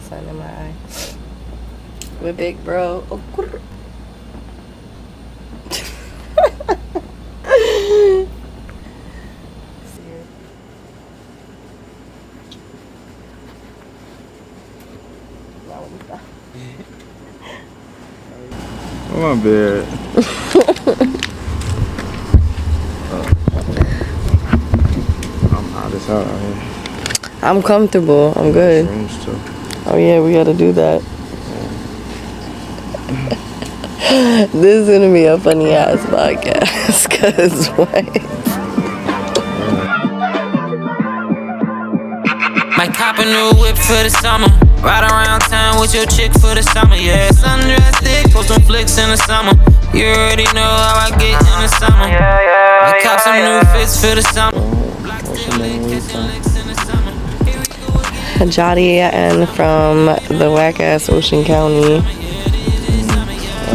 sun in my eye. With big bro. Oh, Oh, my bad. I'm hot as hell out here. I'm comfortable. I'm good. Oh yeah, we gotta do that. This is gonna be a funny ass podcast. Cause what? Might cop a new whip for the summer. Ride around town with your chick for the summer. Yeah, sundress thick, post some flicks in the summer. You already know how I get in the summer. Might cop some new fits for the summer. Yarii and from the whack ass Ocean County. I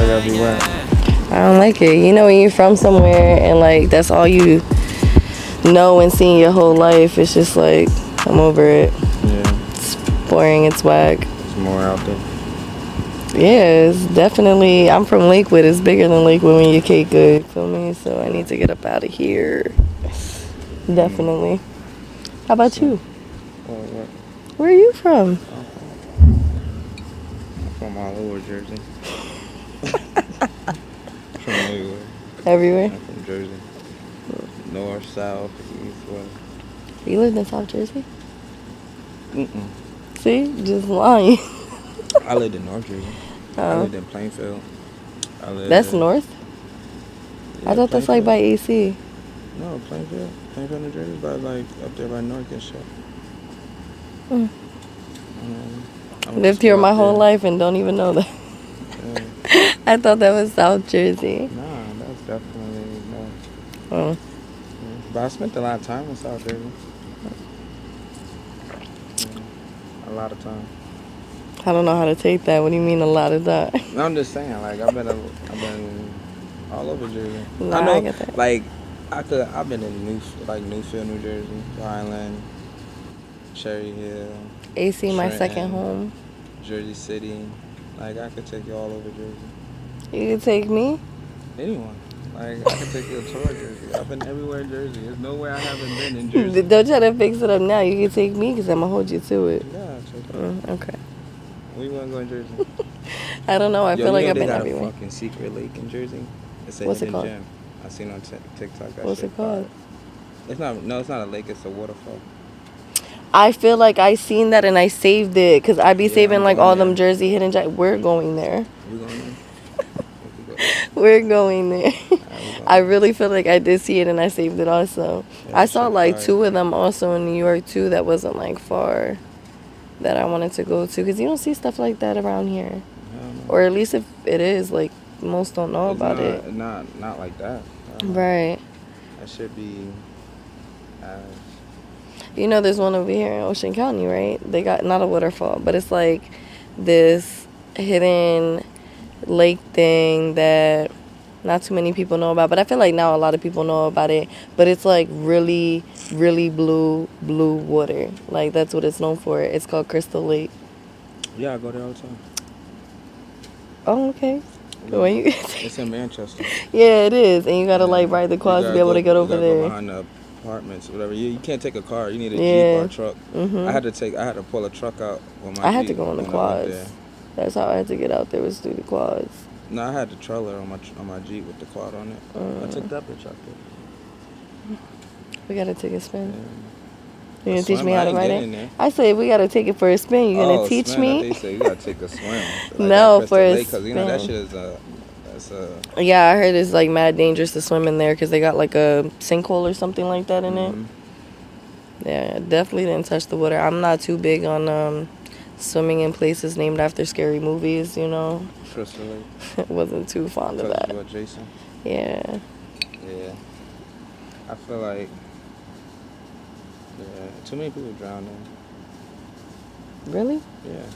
gotta be whack. I don't like it. You know when you're from somewhere and like that's all you know and seen your whole life, it's just like I'm over it. Yeah. It's boring, it's whack. There's more out there. Yeah, it's definitely, I'm from Lakewood. It's bigger than Lakewood when your cake good, feel me? So I need to get up out of here. Definitely. How about you? What? Where are you from? I'm from all over Jersey. From everywhere. Everywhere? I'm from Jersey. North, south, east, west. You lived in South Jersey? Mm-mm. See? Just lying. I lived in North Jersey. I lived in Plainfield. That's north? Yeah, I thought that's like by AC. No, Plainfield, New Jersey, by like up there by North and shit. Lived here my whole life and don't even know that. Yeah. I thought that was South Jersey. Nah, that's definitely no. Oh. Yeah. But I spent a lot of time in South Jersey. Yeah. A lot of time. I don't know how to take that. What do you mean a lot of that? No, I'm just saying, like I've been all over Jersey. Nah, I know, I get that. like I've been in Newfield, New Jersey, Highland, Cherry Hill, AC, my Trenton, second home. Jersey City. Like I could take you all over Jersey. You could take me? Anyone. Like I could take you a tour of Jersey. I've been everywhere in Jersey. There's nowhere I haven't been in Jersey. Don't try to fix it up now. You can take me because I'm going to hold you to it. Yeah, check it out. Okay. Where you want to go in Jersey? I don't know. I feel like I've been got everywhere. a fucking secret lake in Jersey. It's a What's it hidden called? gem. I seen on TikTok. That What's shit it called? It's not a lake. It's a waterfall. I feel like I seen that and I saved it because I be saving I'm like going all there. them Jersey hidden gems. We're going there. You going there? We're going there. I really feel like I did see it and I saved it also. Yeah, I saw like fire. 2 of them also in New York too that wasn't like far that I wanted to go to because you don't see stuff like that around here. Or at least if it is, like most don't know about it. Not like that. Right. That should be. You know there's one over here in Ocean County, right? They got not a waterfall, but it's like this hidden lake thing that not too many people know about, but I feel like now a lot of people know about it. But it's like really, really blue water. Like that's what it's known for. It's called Crystal Lake. Yeah, I go there all the time. Oh, okay. Yeah. When you It's in Manchester. Yeah, it is, and you gotta like ride the quads to be able to get over there. Go behind the apartments, whatever. You can't take a car. You need a Jeep or a truck. Mm-hmm. I had to pull a truck out with my I had Jeep to go on the when I went quads. there. That's how I had to get out there was through the quads. No, I had the trailer on my Jeep with the quad on it. I took that bitch out there. We gotta take a spin. Yeah. You gonna teach me how to ride it? There. I said we gotta take it for a spin. You gonna teach spin. me? I think you said you gotta take a swim. No, for a because you know that spin. shit is Yeah, I heard it's like mad dangerous to swim in there because they got like a sinkhole or something like that in it. Yeah, definitely didn't touch the water. I'm not too big on swimming in places named after scary movies, you know. Wasn't too fond of that. What, Jason? Yeah. Yeah. I feel like too many people drowned there. Really? Yeah.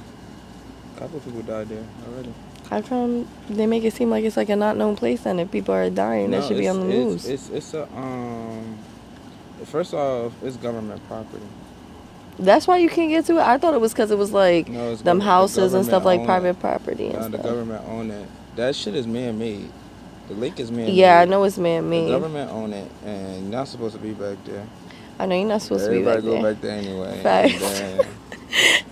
A couple people died there already. How come they make it seem like it's like a not known place and if people are dying, that should be on the news? It's a first off, it's government property. That's why you can't get to it. I thought it was because it was like No, it's them the houses and government stuff like own it. private property and No, the stuff. government own it. That shit is man-made. The lake is man-made. Yeah, I know it's The man-made. government own it, and you're not supposed to be back there. I know you're not supposed to be Everybody back go there. back there anyway. Facts. And then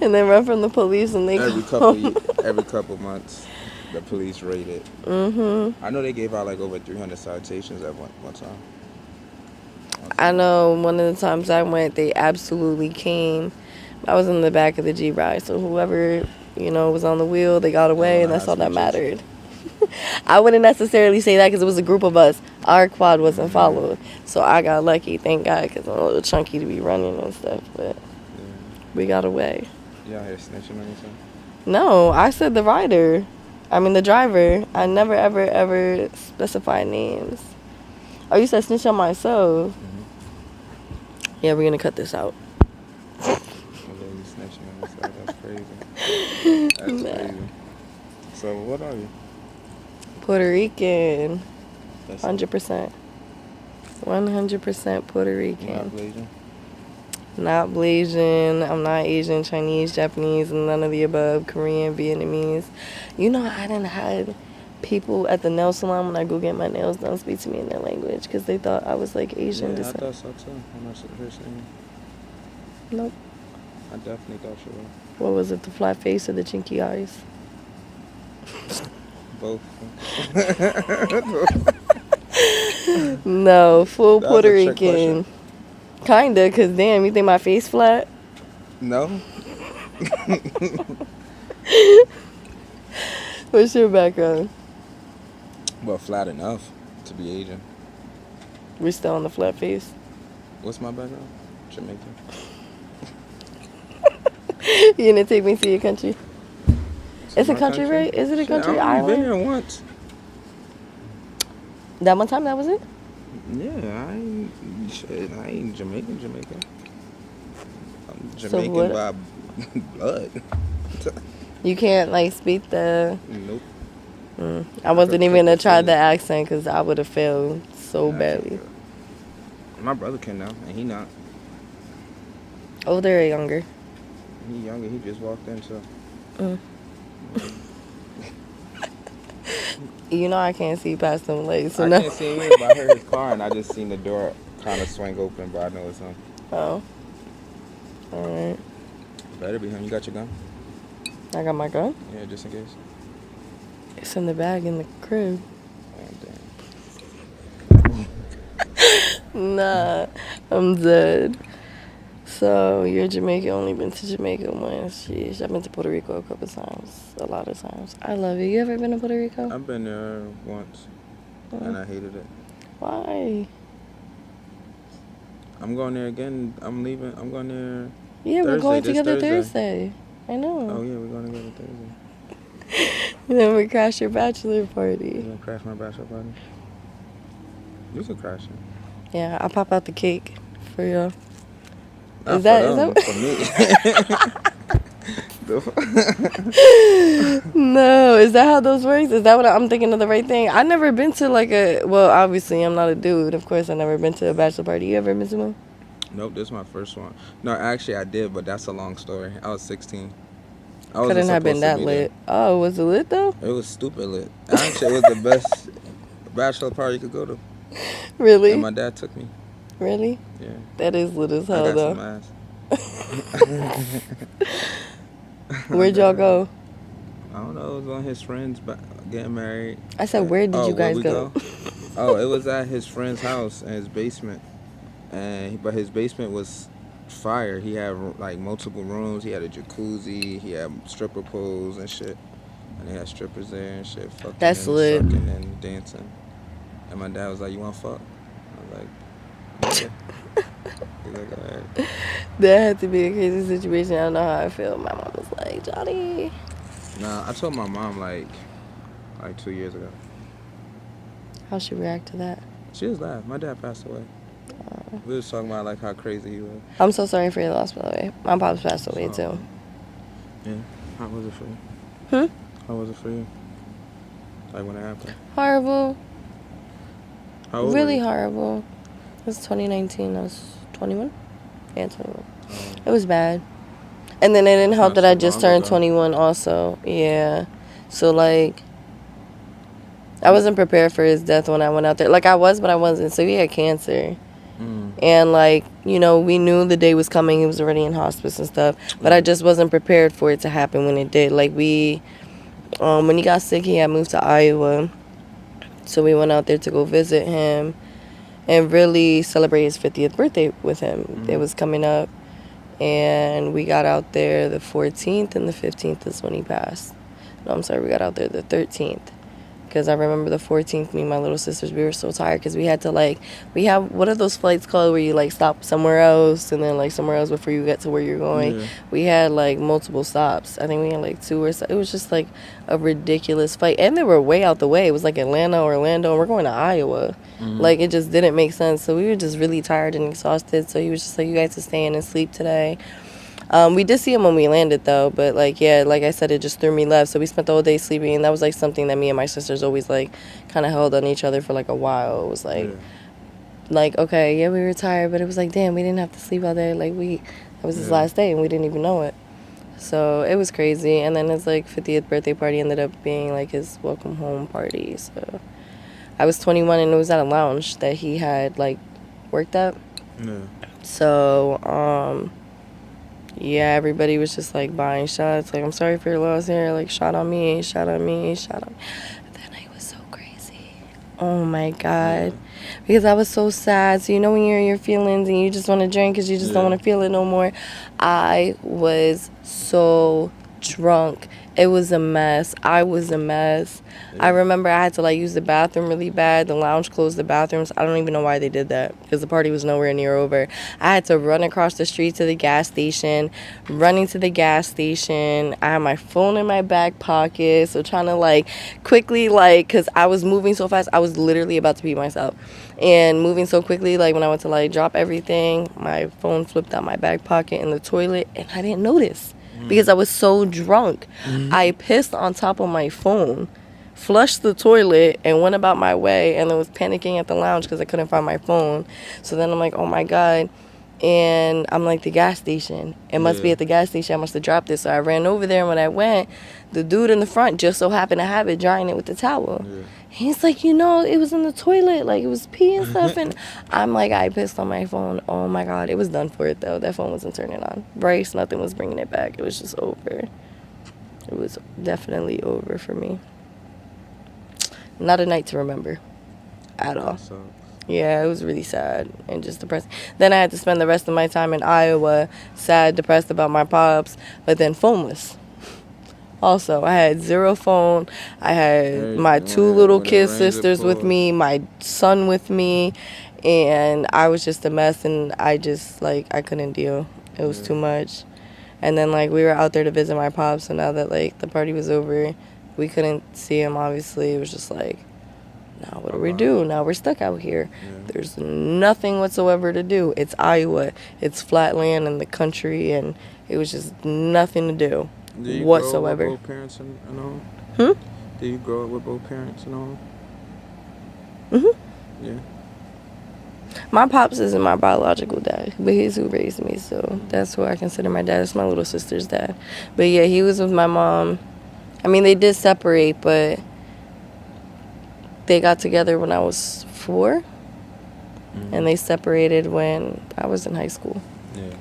And then run from the police and they every couple months, the police raid it. I know they gave out like over 300 citations at one time. I know one of the times I went, they absolutely came. I was in the back of the G ride, so whoever, was on the wheel, they got away, and that's all that mattered. I wouldn't necessarily say that because it was a group of us. Our quad wasn't followed, so I got lucky, thank God, because I'm a little chunky to be running and stuff, but we got away. Y'all here snitching on yourself? No, I said the driver. I never, ever, ever specified names. Oh, you said snitch on myself. Yeah, we're gonna cut this out. You snitching on yourself. That's crazy. That's crazy. So what are you? Puerto Rican. That's 100%. 100% Puerto Rican. Not Blasian? Not Blasian. I'm not Asian, Chinese, Japanese, and none of the above. Korean, Vietnamese. I done had people at the nail salon when I go get my nails done speak to me in their language because they thought I was like Asian. Yeah, I thought so too. I'm not supposed to. Nope. I definitely thought you were. What was it, the flat face or the chinky eyes? Both. No, full That was Puerto a trick Rican. Kinda, cause damn, you think my face flat? No. What's your background? Well, flat enough to be Asian. We're still on the flat face. What's my background? Jamaican. You gonna take me to your country? It's a country, right? Is it a country? I've Island? been here once. That one time, that was it? Yeah, I ain't Jamaican. I'm So Jamaican what- by blood. You can't like speak the. Nope. I wasn't even gonna try the accent because I would have failed so badly. My brother can now, and he not. Older or younger? He younger. He just walked in, so. I can't see past them legs. So I no. can't see him, but I heard his car, and I just seen the door kind of swing open, but I know it's him. Oh. All right. Better be him. You got your gun? I got my gun. Yeah, just in case. It's in the bag in the crib. Oh, damn. Nah, I'm dead. So you're Jamaican, only been to Jamaica once. Sheesh, I've been to Puerto Rico a couple times, a lot of times. I love it. You ever been to Puerto Rico? I've been there once, and I hated it. Why? I'm going there again. I'm leaving. I'm going there. Yeah, we're going this together Thursday. I know. Oh yeah, we're going together Thursday. And then we crash your bachelor party. You gonna crash my bachelor party? You can crash it. Yeah, I'll pop out the cake for y'all. Not Is that No, is that how those works? Is that what I'm thinking of the right thing? I never been to well, obviously I'm not a dude. Of course I never been to a bachelor party. You ever been to one? Nope, this is my first one. No, actually I did, but that's a long story. I was 16. Couldn't have been that lit. Oh, was it lit though? It was stupid lit. Actually, it was the best bachelor party you could go to. Really? And my dad took me. Really? Yeah. That is lit as hell I got though. some ass. Where'd y'all go? I don't know. It was on his friends getting married. I said, where did you guys go? Oh, it was at his friend's house in his basement, but his basement was fire. He had like multiple rooms. He had a jacuzzi. He had stripper poles and shit, and they had strippers there and shit. Fucking That's and lit. sucking and dancing. And my dad was like, "You want to fuck?" I was like, "Yeah." He's like, "All right." That had to be a crazy situation. I don't know how I feel. My mom was like, Johnny. Nah, I told my mom like 2 years ago. How she react to that? She just laughed. My dad passed away. We was talking about like how crazy he was. I'm so sorry for your loss, by the way. My pops passed away too. Yeah. How was it for you? How was it for you? Like when it happened? Horrible. How old Really were you? horrible. It was 2019. I was 21. Yeah, 21. It was bad. And then it didn't That's help not that I too just long turned ago. 21 also. Yeah. So, like, I wasn't prepared for his death when I went out there. Like, I was, but I wasn't. So, he had cancer. And, like, you know, we knew the day was coming. He was already in hospice and stuff. But I just wasn't prepared for it to happen when it did. Like, when he got sick, he had moved to Iowa. So we went out there to go visit him and really celebrate his 50th birthday with him. It was coming up. And we got out there the 14th, and the 15th is when he passed. No, I'm sorry, we got out there the 13th. Because I remember the 14th, me and my little sisters, we were so tired because we had to, like, we have, what are those flights called where you, like, stop somewhere else and then, like, somewhere else before you get to where you're going? Yeah. We had, like, multiple stops. I think we had, like, 2 or so. It was just, like, a ridiculous flight. And they were way out the way. It was, like, Atlanta, Orlando, and we're going to Iowa. Like, it just didn't make sense. So we were just really tired and exhausted. So he was just like, you guys to stay in and sleep today. We did see him when we landed, though, but, like, yeah, like I said, it just threw me left, so we spent the whole day sleeping, and that was, like, something that me and my sisters always, like, kind of held on each other for, like, a while. It was, like, okay, yeah, we were tired, but it was, like, damn, we didn't have to sleep all day, like, that was his last day, and we didn't even know it, so it was crazy, and then his, like, 50th birthday party ended up being, like, his welcome home party, so I was 21, and it was at a lounge that he had, like, worked at, so, yeah, everybody was just, like, buying shots. Like, I'm sorry for your loss here. Like, shot on me, shot on me, shot on me. That night was so crazy. Oh, my God. Because I was so sad. So, you know when you're in your feelings and you just want to drink because you just don't want to feel it no more? I was so drunk. It was a mess. I was a mess. I remember I had to, like, use the bathroom really bad. The lounge closed the bathrooms. I don't even know why they did that because the party was nowhere near over. I had to run across the street to the gas station, running to the gas station. I had my phone in my back pocket, so trying to, like, quickly, like, because I was moving so fast, I was literally about to pee myself. And moving so quickly, like, when I went to, like, drop everything, my phone flipped out my back pocket in the toilet, and I didn't notice because I was so drunk. I pissed on top of my phone, flushed the toilet, and went about my way, and I was panicking at the lounge because I couldn't find my phone. So then I'm like, oh my God. And I'm like, the gas station. It must be at the gas station. I must have dropped it. So I ran over there, and when I went, the dude in the front just so happened to have it, drying it with the towel. He's like, you know, it was in the toilet. Like, it was pee and stuff. And I'm like, I pissed on my phone. Oh, my God. It was done for it, though. That phone wasn't turning on. Bryce, nothing was bringing it back. It was just over. It was definitely over for me. Not a night to remember at all. Yeah, it was really sad and just depressing. Then I had to spend the rest of my time in Iowa, sad, depressed about my pops, but then phoneless. Also, I had 0 phone. I had my 2 little kid sisters with me, my son with me, and I was just a mess, and I just, like, I couldn't deal. It was too much. And then, like, we were out there to visit my pops, so now that, like, the party was over, we couldn't see him, obviously. It was just like, now what do we do? Now we're stuck out here. There's nothing whatsoever to do. It's Iowa. It's flat land in the country, and it was just nothing to do whatsoever. Grow up with both parents and all? Did you grow up with both parents and all? Yeah. My pops isn't my biological dad, but he's who raised me, so that's who I consider my dad. It's my little sister's dad. But yeah, he was with my mom. I mean, they did separate, but they got together when I was 4, and they separated when I was in high school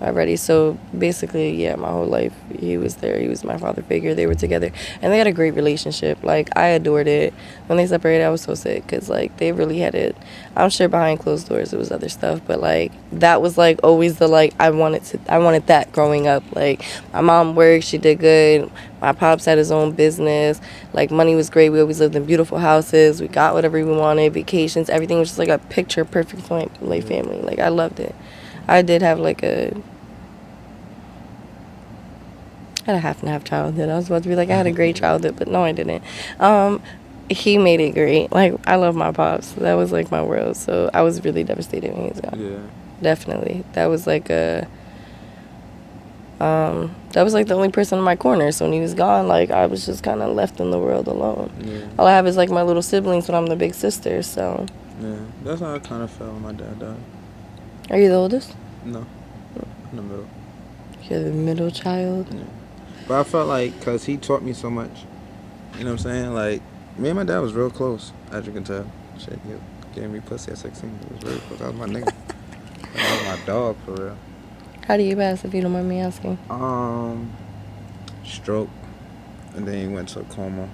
already. So basically, yeah, my whole life he was there. He was my father figure. They were together, and they had a great relationship. Like, I adored it. When they separated, I was so sick because, like, they really had it. I'm sure behind closed doors it was other stuff, but, like, that was, like, always the, like, I wanted that growing up. Like, my mom worked, she did good. My pops had his own business. Like, money was great. We always lived in beautiful houses. We got whatever we wanted, vacations, everything was just like a picture perfect like family. Like, I loved it. I did have, like, I had a half and half childhood. I was about to be like, I had a great childhood, but no, I didn't. He made it great. Like, I love my pops. That was, like, my world. So I was really devastated when he was gone. Yeah. Definitely. That was, like, that was, like, the only person in my corner. So when he was gone, like, I was just kind of left in the world alone. Yeah. All I have is, like, my little siblings, but I'm the big sister, so. Yeah. That's how I kind of felt when my dad died. Are you the oldest? No. In the middle. You're the middle child. Yeah. But I felt like, because he taught me so much. You know what I'm saying? Like, me and my dad was real close, as you can tell. Shit, he gave me pussy at 16. It was very close. That was my nigga. That was my dog, for real. How do you pass, if you don't mind me asking? Stroke. And then he went to a coma.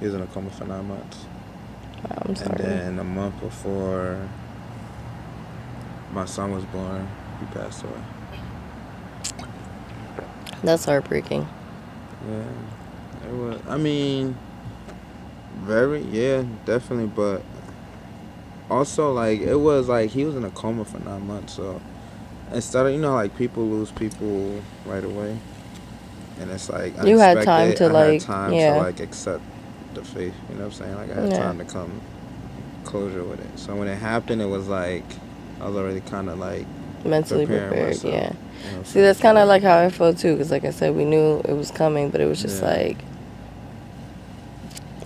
He was in a coma for 9 months. Wow, I'm sorry. And then a month before my son was born, he passed away. That's heartbreaking. Yeah. It was, I mean, definitely, but also, like, it was like he was in a coma for 9 months, so instead of, like, people lose people right away, and it's like You had unexpected. time to, I like, had time yeah. to, like, accept the faith, you know what I'm saying? Like, I had time to come closure with it. So when it happened, it was like I was already kind of like mentally prepared, myself, yeah. You know, see, that's kind of like how I felt too, because like I said, we knew it was coming, but it was just like,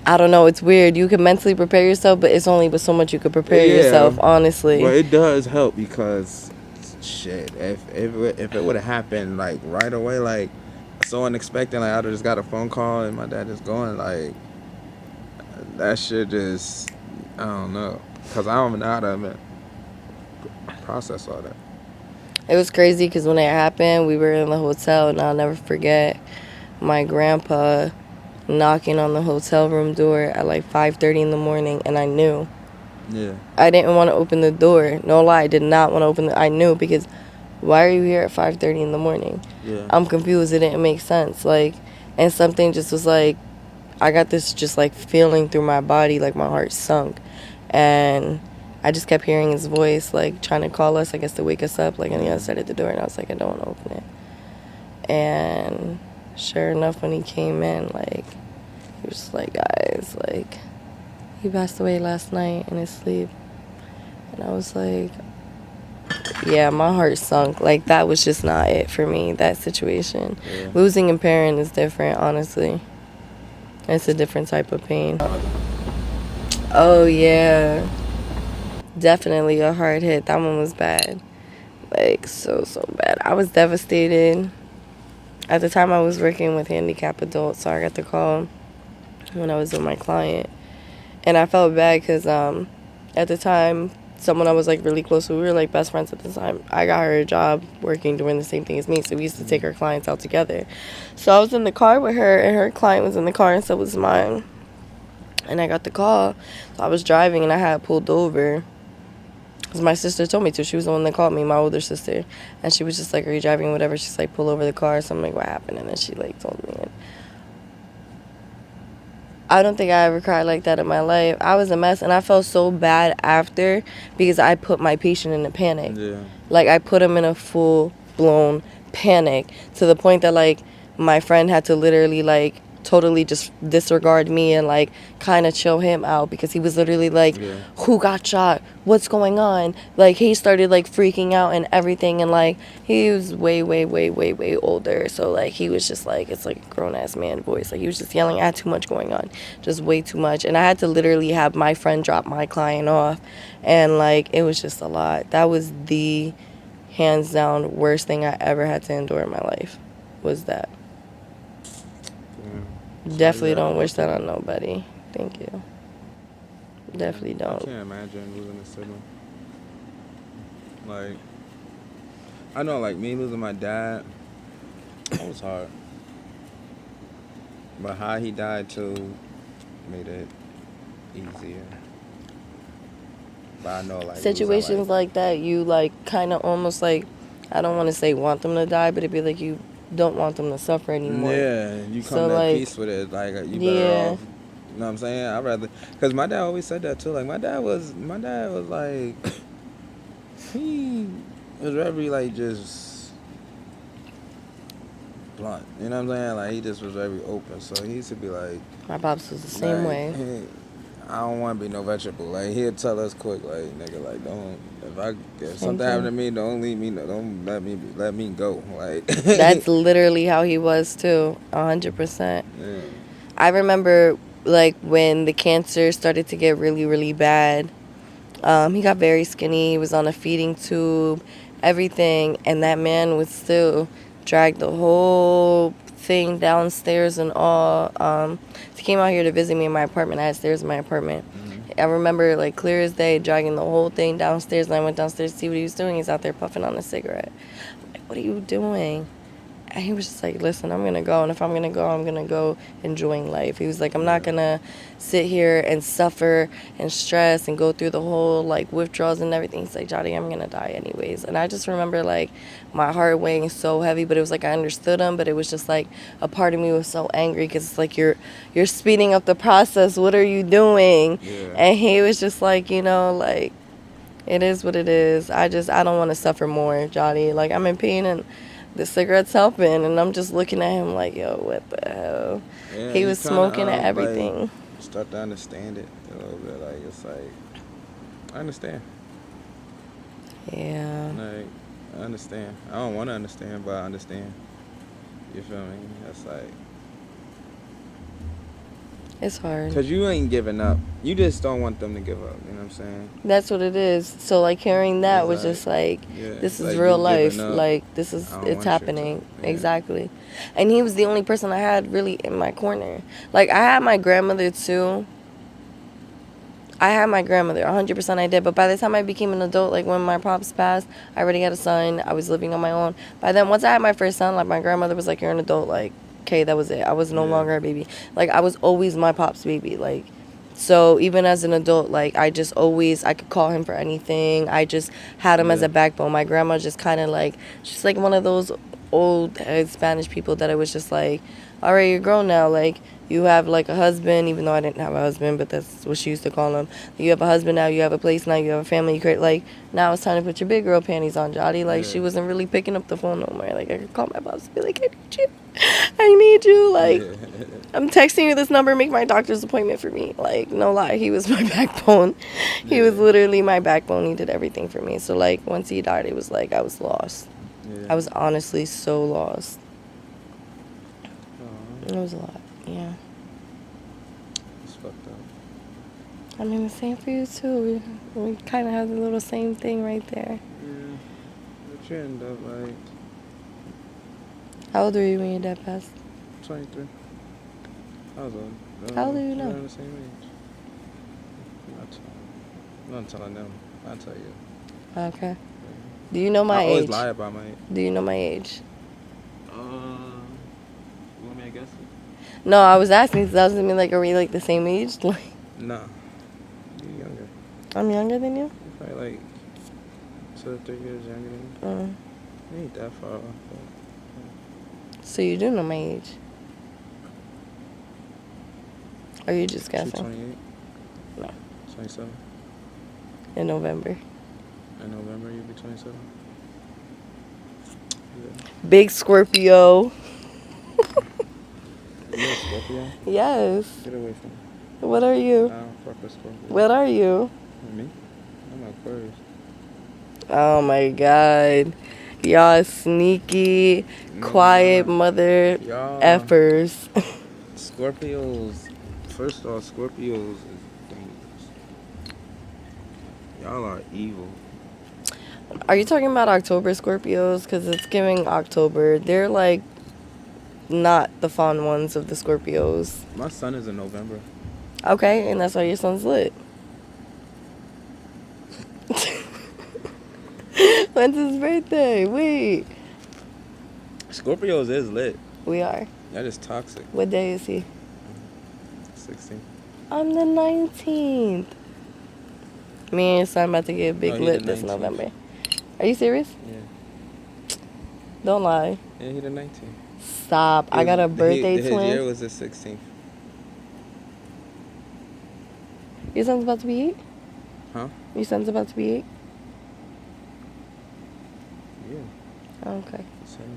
I don't know, it's weird. You can mentally prepare yourself, but it's only but so much you could prepare yourself, honestly. Well, it does help, because shit, if it would have happened like right away, like so unexpected, like I'd have just got a phone call and my dad just going, like, that shit just, I don't know, because I don't even know how to process all that. It was crazy because when it happened, we were in the hotel, and I'll never forget my grandpa knocking on the hotel room door at like 5:30 in the morning, and I knew. Yeah. I didn't want to open the door. No lie, I did not want to open I knew, because why are you here at 5:30 in the morning? Yeah. I'm confused. It didn't make sense. Like, and something just was like, I got this just like feeling through my body, like my heart sunk, and I just kept hearing his voice, like, trying to call us, I guess, to wake us up, like, on the other side of the door. And I was like, I don't want to open it. And sure enough, when he came in, like, he was just like, guys, like, he passed away last night in his sleep. And I was like, yeah, my heart sunk. Like, that was just not it for me, that situation. Yeah. Losing a parent is different, honestly. It's a different type of pain. Oh, yeah. Definitely a hard hit. That one was bad. Like, so bad. I was devastated. At the time, I was working with handicapped adults, so I got the call when I was with my client. And I felt bad because at the time, someone I was, like, really close to, we were, like, best friends at the time. I got her a job working doing the same thing as me, so we used to take our clients out together. So I was in the car with her, and her client was in the car, and so was mine. And I got the call. So I was driving, and I had pulled over. Because my sister told me to. She was the one that called me, my older sister. And she was just like, are you driving, whatever? She's like, pull over the car. So I'm like, what happened? And then she, like, told me. And I don't think I ever cried like that in my life. I was a mess, and I felt so bad after because I put my patient in a panic. Yeah. Like, I put him in a full-blown panic to the point that, like, my friend had to literally, like, totally just disregard me and, like, kind of chill him out because he was literally like, who got shot? What's going on? Like, he started, like, freaking out and everything, and, like, he was way older, so, like, he was just, like, it's like a grown-ass man voice. Like, he was just yelling, I had too much going on, just way too much, and I had to literally have my friend drop my client off, and, like, it was just a lot. That was the hands down worst thing I ever had to endure in my life, was that. Definitely don't wish that on nobody. Thank you. Definitely don't. I can't imagine losing a sibling. Like, I know, like, me losing my dad, it was hard. But how he died, too, made it easier. But I know, like, situations like that, you, like, kind of almost, like, I don't want to say want them to die, but it'd be like you don't want them to suffer anymore. Yeah, you come so, to like, peace with it. Like, you better off. You know what I'm saying? I'd rather, because my dad always said that too. Like, my dad was like, he was very, like, just blunt. You know what I'm saying? Like, he just was very open. So he used to be like, my pops was the same way. I don't want to be no vegetable. Like, he'd tell us quick, like, nigga, like, don't, if something happened to me, don't leave me, don't let me go. Like, that's literally how he was too, 100%. Yeah. I remember, like, when the cancer started to get really bad, he got very skinny, he was on a feeding tube, everything, and that man would still dragged the whole thing downstairs and all. He came out here to visit me in my apartment. I had stairs in my apartment. I remember, like, clear as day, dragging the whole thing downstairs, and I went downstairs to see what he was doing. He's out there puffing on a cigarette. I'm like, what are you doing? And he was just like, listen, I'm going to go, and if I'm going to go, I'm going to go enjoying life. He was like, I'm not going to sit here and suffer and stress and go through the whole, like, withdrawals and everything. He's like, Yarii, I'm going to die anyways. And I just remember, like, my heart weighing so heavy, but it was like I understood him, but it was just like a part of me was so angry because it's like you're speeding up the process. What are you doing? Yeah. And he was just like, you know, like, it is what it is. I don't want to suffer more, Yarii. Like, I'm in pain and the cigarette's helping, and I'm just looking at him like, yo, what the hell? Yeah, He was kinda, smoking at everything. Like, start to understand it a little bit. Like, it's like, I understand. Yeah. Like, I understand. I don't want to understand, but I understand. You feel me? That's like, It's hard. because you ain't giving up. You just don't want them to give up. You know what I'm saying? That's what it is. So, like, hearing that It's was like, just like, yeah, this is like real you life. giving up. Like, this is, I don't it's want you happening. to. Yeah. Exactly. And he was the only person I had really in my corner. Like, I had my grandmother too. I had my grandmother, 100% I did. But by the time I became an adult, like when my pops passed, I already had a son. I was living on my own. By then, once I had my first son, like my grandmother was like, you're an adult. Like, okay, that was it. I was no longer a baby. Like, I was always my pop's baby. Like, so even as an adult, like, I just always, I could call him for anything. I just had him as a backbone. My grandma just kind of like, she's like one of those old Spanish people that it was just like, all right, you're grown now. Like, you have like a husband, even though I didn't have a husband, but that's what she used to call him. You have a husband now, you have a place now, you have a family, you create, like, now it's time to put your big girl panties on, Yarii. Like, she wasn't really picking up the phone no more. Like, I could call my boss and be like, I need you. I need you. Like, I'm texting you this number, make my doctor's appointment for me. Like, no lie, he was my backbone. He was literally my backbone. He did everything for me. So, like, once he died, it was like I was lost. I was honestly so lost. It was a lot. Yeah. It's fucked up. I mean, the same for you, too. We kind of have the little same thing right there. Yeah. But you end up like How old were you when your dad passed? 23. I was old. How old are you now? We're the same age. I'm not telling them. I'll tell you. Okay. Do you know my I always age? lie about my age. Do you know my age? You want me to guess it? No, I was asking because that doesn't mean, like, are we, like, the same age? Like, No. You're younger. I'm younger than you? You're probably like 2 or 3 years younger than me. You ain't that far off. So you do know my age? Or you just But you guessing? 28? No. 27? In November. In November, you'll be 27? Yeah. Big Scorpio. You're a Scorpio? Yes. Get away from me. What are you? I don't fuck with Scorpio. What are you? Me? I'm an Aquarius. Oh my God. Y'all sneaky, quiet mother Y'all. effers. Scorpios. First off, Scorpios is dangerous. Y'all are evil. Are you talking about October Scorpios? Because it's giving October. They're like not the fun ones of the Scorpios. My son is in November. Okay, and that's why your son's lit. When's his birthday? Wait. Scorpios is lit. We are. That is toxic. What day is he? 16. I'm the 19th. Me and your son about to get big No, he lit the this 19th. November. Are you serious? Yeah. Don't lie. Yeah, he the 19th. Stop. I got a birthday His twin. year was the 16th. Your son's about to be 8? Huh? Your son's about to be 8? Yeah. Oh, okay. Same.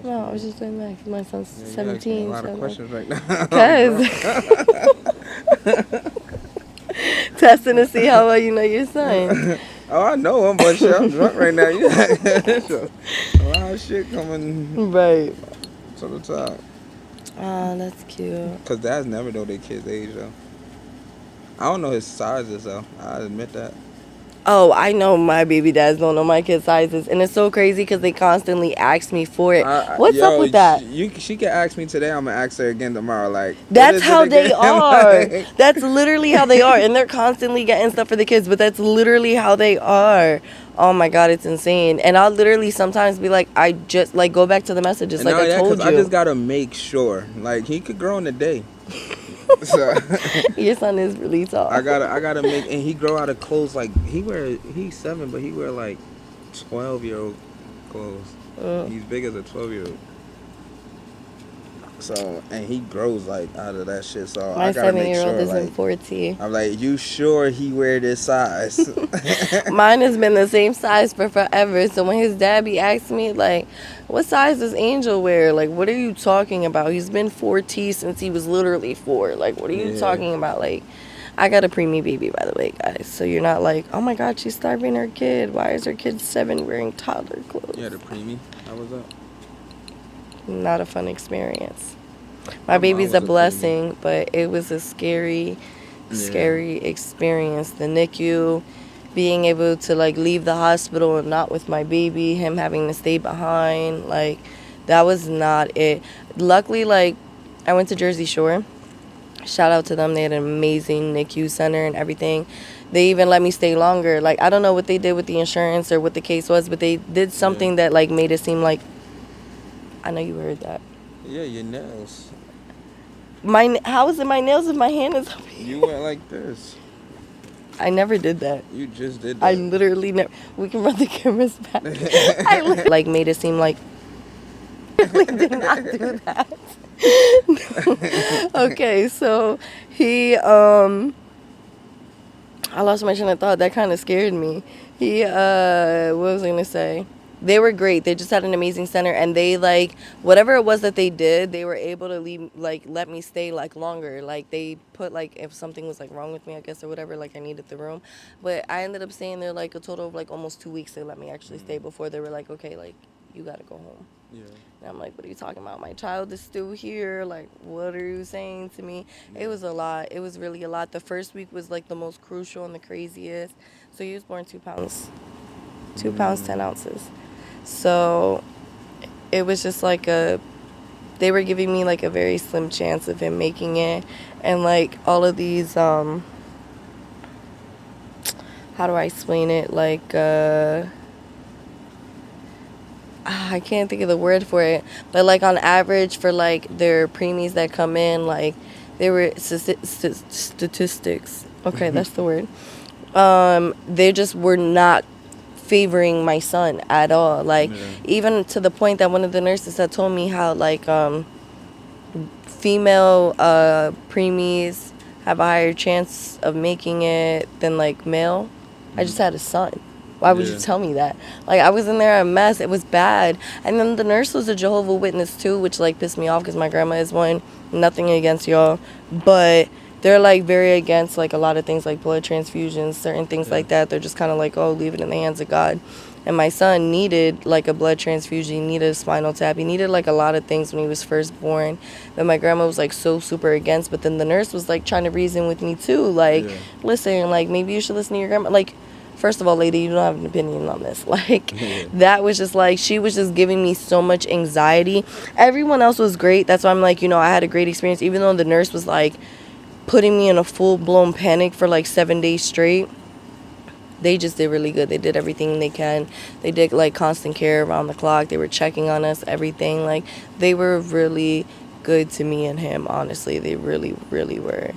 No, I was just doing that 'cause my son's Yeah, 17. you asking a lot of so questions right now. Because testing to see how well you know your son. Oh, I know him, but shit, I'm drunk right now. You a lot of shit coming Right. to the top. Oh, that's cute. Cause dads never know their kids' age though. I don't know his sizes though. I admit that. Oh, I know my baby dads don't know my kids' sizes, and it's so crazy because they constantly ask me for it. What's up with that? She can ask me today. I'm gonna ask her again tomorrow. Like, what That's is it how they again? are. That's literally how they are, and they're constantly getting stuff for the kids. But that's literally how they are. Oh my god, it's insane. And I'll literally sometimes be like, I just like go back to the messages, And like not I only that, told because you. I just gotta make sure. Like, he could grow in a day. So Your son is really tall. I gotta make, and he grow out of clothes. Like, he's 7, but he wear like 12-year-old clothes. He's big as a 12-year-old. So, and he grows like out of that shit. So My I gotta make 7-year-old sure. is in Like, 4T. I'm like, you sure he wear this size? Mine has been the same size for forever. So when his dad be asking me, like, what size does Angel wear? Like, what are you talking about? He's been 4T since he was literally 4. Like, what are you talking about? Like, I got a preemie baby, by the way, guys. So you're not like, oh my god, she's starving her kid. Why is her kid 7 wearing toddler clothes? Yeah, the preemie. How was that? Not a fun experience. My baby's a blessing, but it was a scary experience. The NICU, being able to like leave the hospital and not with my baby, him having to stay behind, like that was not it. Luckily, like I went to Jersey Shore. Shout out to them. They had an amazing NICU center and everything. They even let me stay longer. Like I don't know what they did with the insurance or what the case was, but they did something that like made it seem like, I know you heard that. Yeah, your nails. How is it my nails if my hand is up here? You went like this. I never did that. You just did that. I literally never. We can run the cameras back. I like made it seem like I really did not do that. No. Okay, so he I lost my train of thought. That kind of scared me. What was I gonna say? They were great. They just had an amazing center, and they like whatever it was that they did, they were able to leave, like let me stay like longer. Like they put like if something was like wrong with me, I guess or whatever, like I needed the room. But I ended up staying there like a total of like almost 2 weeks. They let me actually stay before they were like, okay, like you gotta go home. Yeah. And I'm like, what are you talking about? My child is still here. Like, what are you saying to me? It was a lot. It was really a lot. The first week was like the most crucial and the craziest. So he was born 2 pounds. 2 pounds, 10 ounces. So it was just like they were giving me like a very slim chance of him making it. And like all of these, how do I explain it? Like, I can't think of the word for it, but like on average for like their preemies that come in, like they were statistics. Okay, that's the word. They just were not favoring my son at all. Like even to the point that one of the nurses had told me how like female preemies have a higher chance of making it than like male. I just had a son. Why would you tell me that? Like, I was in there a mess. It was bad. And then the nurse was a Jehovah's Witness, too, which, like, pissed me off because my grandma is one. Nothing against y'all. But they're, like, very against, like, a lot of things, like blood transfusions, certain things like that. They're just kind of like, oh, leave it in the hands of God. And my son needed, like, a blood transfusion. He needed a spinal tap. He needed, like, a lot of things when he was first born that my grandma was, like, so super against. But then the nurse was, like, trying to reason with me, too. Like, listen, like, maybe you should listen to your grandma. Like, first of all, lady, you don't have an opinion on this. Like, that was just like, she was just giving me so much anxiety. Everyone else was great. That's why I'm like, you know, I had a great experience. Even though the nurse was like putting me in a full-blown panic for like 7 days straight, they just did really good. They did everything they can. They did like constant care around the clock. They were checking on us, everything. Like, they were really good to me and him, honestly. They really, really were.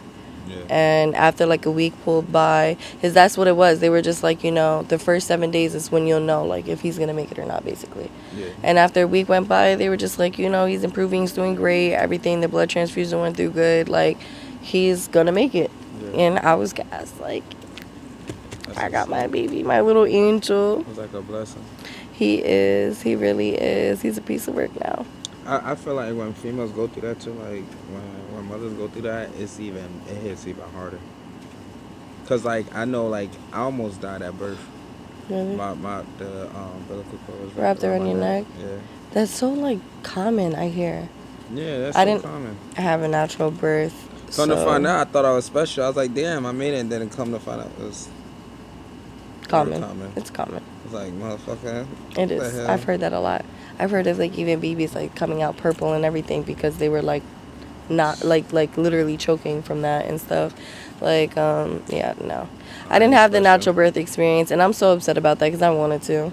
And after like a week pulled by, because that's what it was. They were just like, you know, the first 7 days is when you'll know, like, if he's going to make it or not, basically. And after a week went by, they were just like, you know, he's improving, he's doing great, everything. The blood transfusion went through good. Like, he's going to make it. And I was gassed. Like, I got my baby, my little angel. It was like a blessing. He is. He really is. He's a piece of work now. I feel like when females go through that too, like when mothers go through that, it hits even harder. Cause like I know, like I almost died at birth. Really? The umbilical cord was wrapped around your neck. Yeah. That's so like common, I hear. Yeah, that's so common. I have a natural birth. Come to find out, I thought I was special. I was like, damn, I made it, and then come to find out it was common. common. It's common. It's like, motherfucker. It is. I've heard that a lot. I've heard of like even babies like coming out purple and everything because they were like not like literally choking from that and stuff. Like yeah, no. I didn't have the natural birth experience, and I'm so upset about that because I wanted to.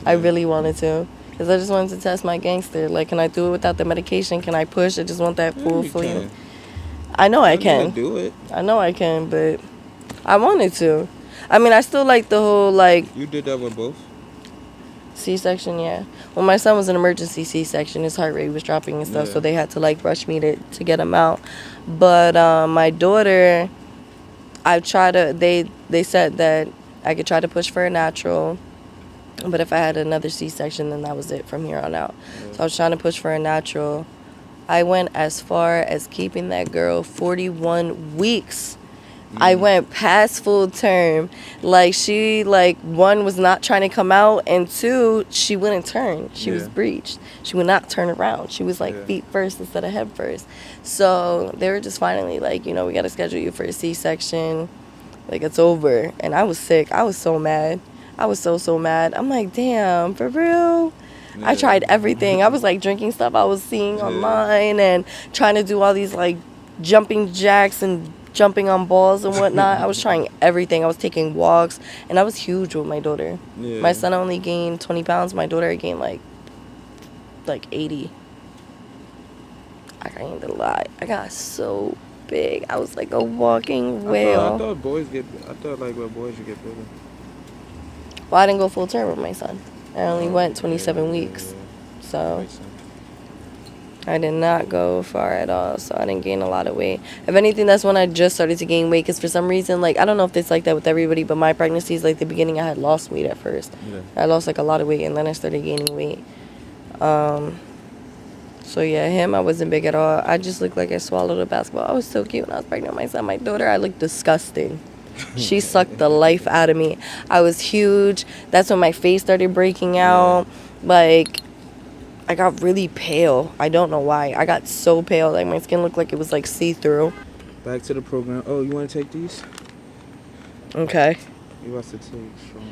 I really wanted to. Because I just wanted to test my gangster. Like, can I do it without the medication? Can I push? I just want that full feeling. I know I can. Do it. I know I can, but I wanted to. I mean, I still like the whole, like... You did that with both? C-section, yeah. When my son was an emergency C-section, his heart rate was dropping and stuff, so they had to, like, rush me to get him out. But my daughter, I've tried to... They said that I could try to push for a natural, but if I had another C-section, then that was it from here on out. Yeah. So I was trying to push for a natural. I went as far as keeping that girl 41 weeks. I went past full term. Like, she, like, one, was not trying to come out, and two, she wouldn't turn. She was breached. She would not turn around. She was, like, feet first instead of head first. So they were just finally like, you know, we got to schedule you for a C-section. Like, it's over. And I was sick. I was so mad. I was so mad. I'm like, damn, for real? Yeah. I tried everything. I was, like, drinking stuff I was seeing online and trying to do all these, like, jumping jacks and jumping on balls and whatnot. I was trying everything. I was taking walks, and I was huge with my daughter. Yeah. My son only gained 20 pounds. My daughter gained, like 80. I gained a lot. I got so big. I was like a walking whale. I thought boys get bigger. Well, I didn't go full term with my son. I only went 27 weeks. So I did not go far at all. So I didn't gain a lot of weight. If anything, that's when I just started to gain weight. Because for some reason, like, I don't know if it's like that with everybody, but my pregnancies, like, the beginning, I had lost weight at first. Yeah. I lost, like, a lot of weight, and then I started gaining weight. So, yeah, him, I wasn't big at all. I just looked like I swallowed a basketball. I was so cute when I was pregnant with my son. My daughter, I looked disgusting. She sucked the life out of me. I was huge. That's when my face started breaking out. Like, I got really pale. I don't know why. I got so pale. Like, my skin looked like it was, like, see-through. Back to the program. Oh, you want to take these? Okay. You want to take from...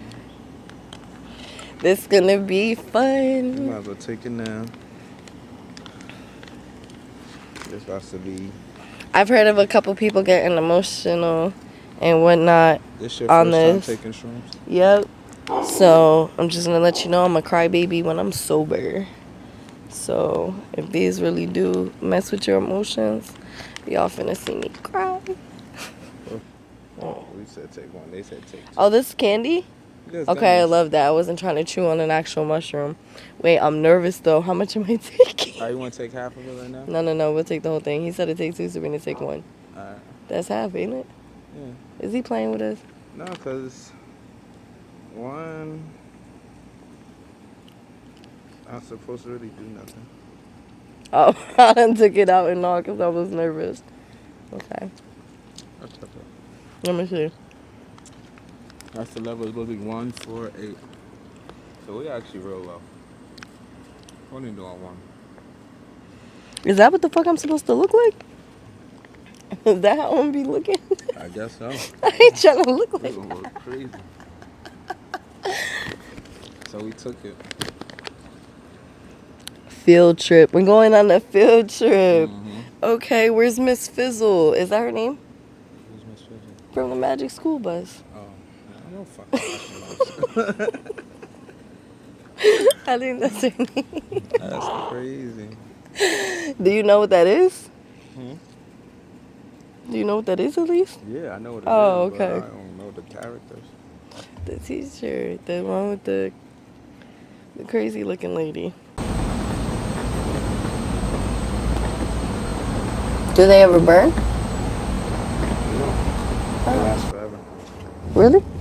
This is going to be fun. You might as well take it now. This has to be... I've heard of a couple people getting emotional and whatnot this your on first this. Time taking shrooms? Yep. So, I'm just going to let you know I'm a crybaby when I'm sober. So, if these really do mess with your emotions, y'all finna see me cry. Oh, we said take one. They said take two. Oh, this is candy? Yes, okay, I love that. I wasn't trying to chew on an actual mushroom. Wait, I'm nervous, though. How much am I taking? You want to take half of it right now? No. We'll take the whole thing. He said it takes two, so we're going to take one. All right. That's half, ain't it? Yeah. Is he playing with us? No, because one... I'm supposed to really do nothing. Oh, I done took it out and all because I was nervous. Okay. Let me see. That's the level. It's supposed to be 1, 4, 8. So we actually real low. We're only doing one. Is that what the fuck I'm supposed to look like? Is that how I'm gonna be looking? I guess so. I ain't trying to look like that. Look crazy. So we took it. Field trip. We're going on a field trip. Mm-hmm. Okay, where's Miss Fizzle? Is that her name? Who's Miss Fizzle? From the Magic School Bus. Oh, I don't fucking I think that's her name. That's crazy. Do you know what that is? Hmm? Do you know what that is at least? Yeah, I know what it is. Oh, okay. But I don't know the characters. The teacher, the one with the crazy looking lady. Do they ever burn? No. They last forever. Really? Mm-hmm.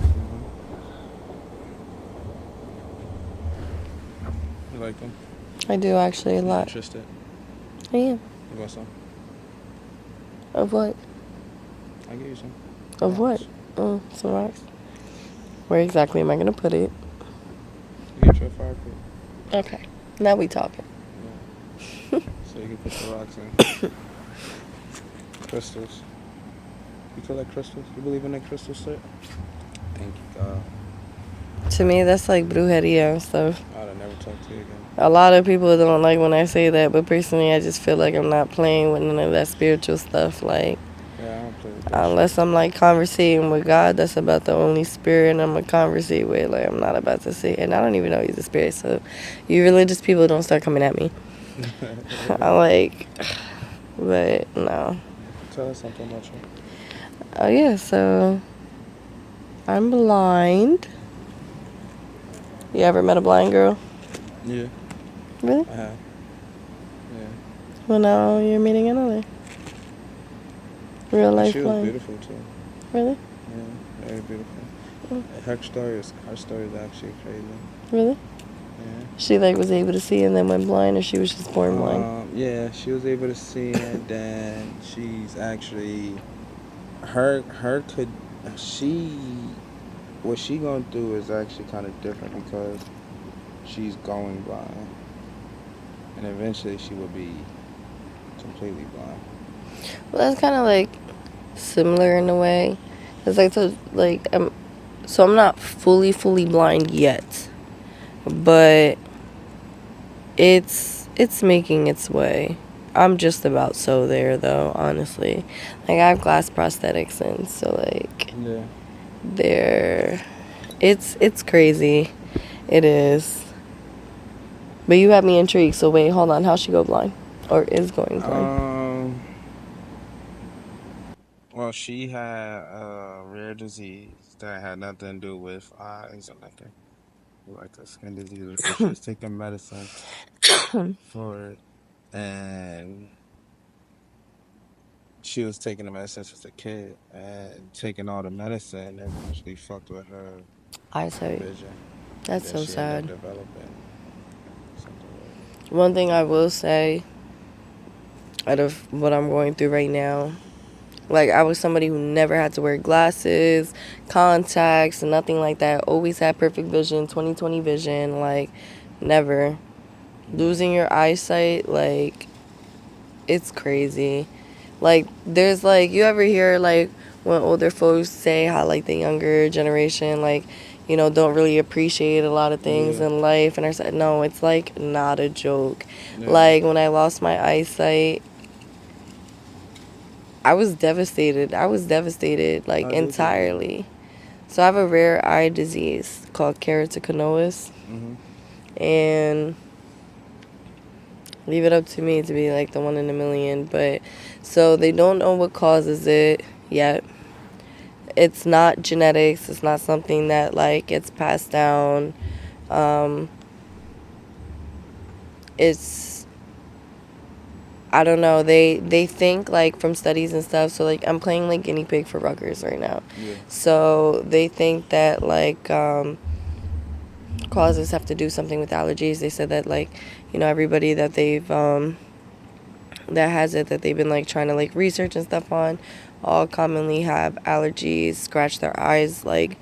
You like them? I do actually a lot. Interested? I am. You want some? Of what? I'll give you some. Of what? Oh, some rocks. Where exactly am I going to put it? You get your fire pit. Okay. Now we talking. Yeah. So you can put the rocks in. Crystals. You collect crystals? You believe in that crystal set? Thank you, God. To me, that's like brujeria stuff. I'd have never talked to you again. A lot of people don't like when I say that, but personally, I just feel like I'm not playing with none of that spiritual stuff. Like, Yeah, I don't play with that unless shit. I'm like conversating with God, that's about the only spirit I'm gonna conversate with. Like, I'm not about to say, and I don't even know he's a spirit. So, you religious people don't start coming at me. I like, but no. Tell us something about you. Oh yeah, so I'm blind. You ever met a blind girl? Yeah, Really? I have. Yeah. Well, now you're meeting another real And life she was blind. beautiful too. Really? Yeah, very beautiful. Mm. Her story is actually crazy. Really? Yeah. She like was able to see and then went blind, or she was just born blind? Yeah, she was able to see, and then she's actually she what she gonna do is actually kind of different because she's going blind, and eventually she will be completely blind. Well, that's kind of like similar in a way. It's like so I'm not fully blind yet, but it's making its way. I'm just about so there though, honestly. Like I have glass prosthetics in, so like Yeah. they're it's crazy. It is. But you have me intrigued. So wait, hold on. How'd she go blind, or is going blind? Well, she had a rare disease that had nothing to do with eyes or nothing. Like a skin disease, but she was taking medicine for it, and she was taking the medicine since a kid, and taking all the medicine and actually fucked with her Eyesight. vision, and That's then so she ended up sad. developing something weird. One thing I will say, out of what I'm going through right now, like I was somebody who never had to wear glasses, contacts, nothing like that. Always had perfect vision, 20/20 vision, like never. Losing your eyesight, like it's crazy. Like there's like you ever hear like when older folks say how like the younger generation like don't really appreciate a lot of things Yeah, in life, and I said no, it's like not a joke. yeah, Like when I lost my eyesight, I was devastated like I did too. entirely. So I have a rare eye disease called keratoconus, Mhm. and leave it up to me to be like the one in a million. But so they don't know what causes it yet. It's not genetics. It's not something that like gets passed down. Um, it's I don't know. They think like from studies and stuff. So like I'm playing like guinea pig for Rutgers right now. Yeah, So they think that like causes have to do something with allergies. They said that like everybody that they've that has it that they've been like trying to like research and stuff on all commonly have allergies, scratch their eyes like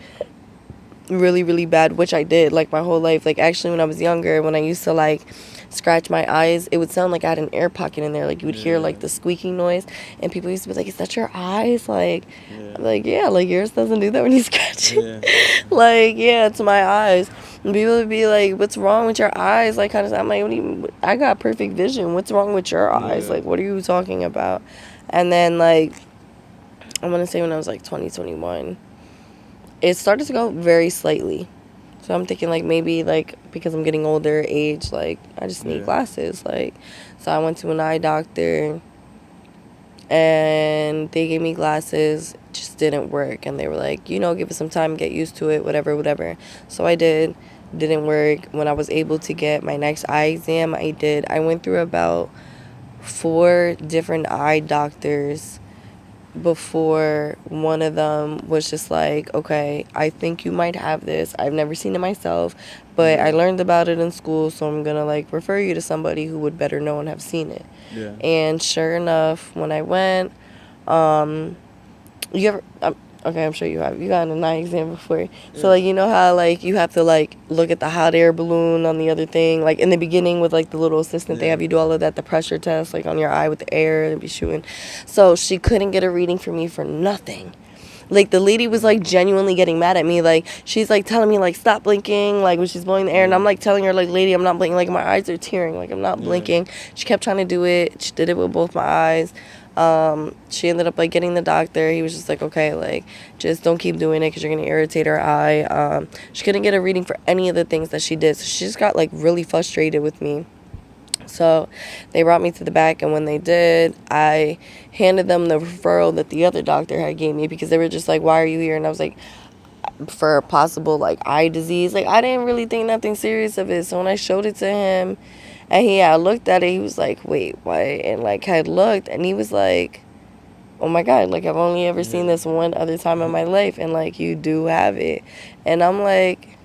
really really bad, which I did like my whole life. Like actually when I was younger, when I used to like scratch my eyes, it would sound like I had an air pocket in there. Like you would hear yeah, like the squeaking noise, and people used to be like, is that your eyes? Like yeah, I'm like, yeah, like yours doesn't do that when you scratch it. yeah, Like yeah, it's my eyes. And people would be like, what's wrong with your eyes? Like kind of, I'm like, what do you, I got perfect vision, what's wrong with your eyes? yeah, Like what are you talking about? And then like I want to say when I was like 2021, it started to go very slightly. So I'm thinking like maybe like because I'm getting older, age, like I just need yeah, glasses. Like so I went to an eye doctor and they gave me glasses. It just didn't work, and they were like, give it some time, get used to it, whatever. So I did. Didn't work. When I was able to get my next eye exam, I did. I went through about 4 different eye doctors before one of them was just like, okay, I think you might have this. I've never seen it myself, but I yeah, learned about it in school, so I'm gonna like refer you to somebody who would better know and have seen it. yeah. And sure enough, when I went, um you ever okay, I'm sure you got an eye exam before. So Yeah. like how like you have to like look at the hot air balloon on the other thing, like in the beginning with like the little assistant, they Yeah. have you do all of that, the pressure test like on your eye with the air and be shooting. So she couldn't get a reading for me for nothing. Like, the lady was, like, genuinely getting mad at me. Like, she's, like, telling me, like, stop blinking, like, when she's blowing the air. And I'm, like, telling her, like, lady, I'm not blinking. Like, my eyes are tearing. Like, I'm not blinking. She kept trying to do it. She did it with both my eyes. She ended up, like, getting the doctor. He was just like, okay, like, just don't keep doing it because you're going to irritate her eye. She couldn't get a reading for any of the things that she did. So she just got, like, really frustrated with me. So they brought me to the back, and when they did, I handed them the referral that the other doctor had gave me, because they were just like, why are you here? And I was like, for a possible, like, eye disease. Like, I didn't really think nothing serious of it. So when I showed it to him and he had looked at it, he was like, wait, what? And, like, had looked, and he was like, oh my God, like, I've only ever seen this one other time in my life, and, like, you do have it. And I'm like,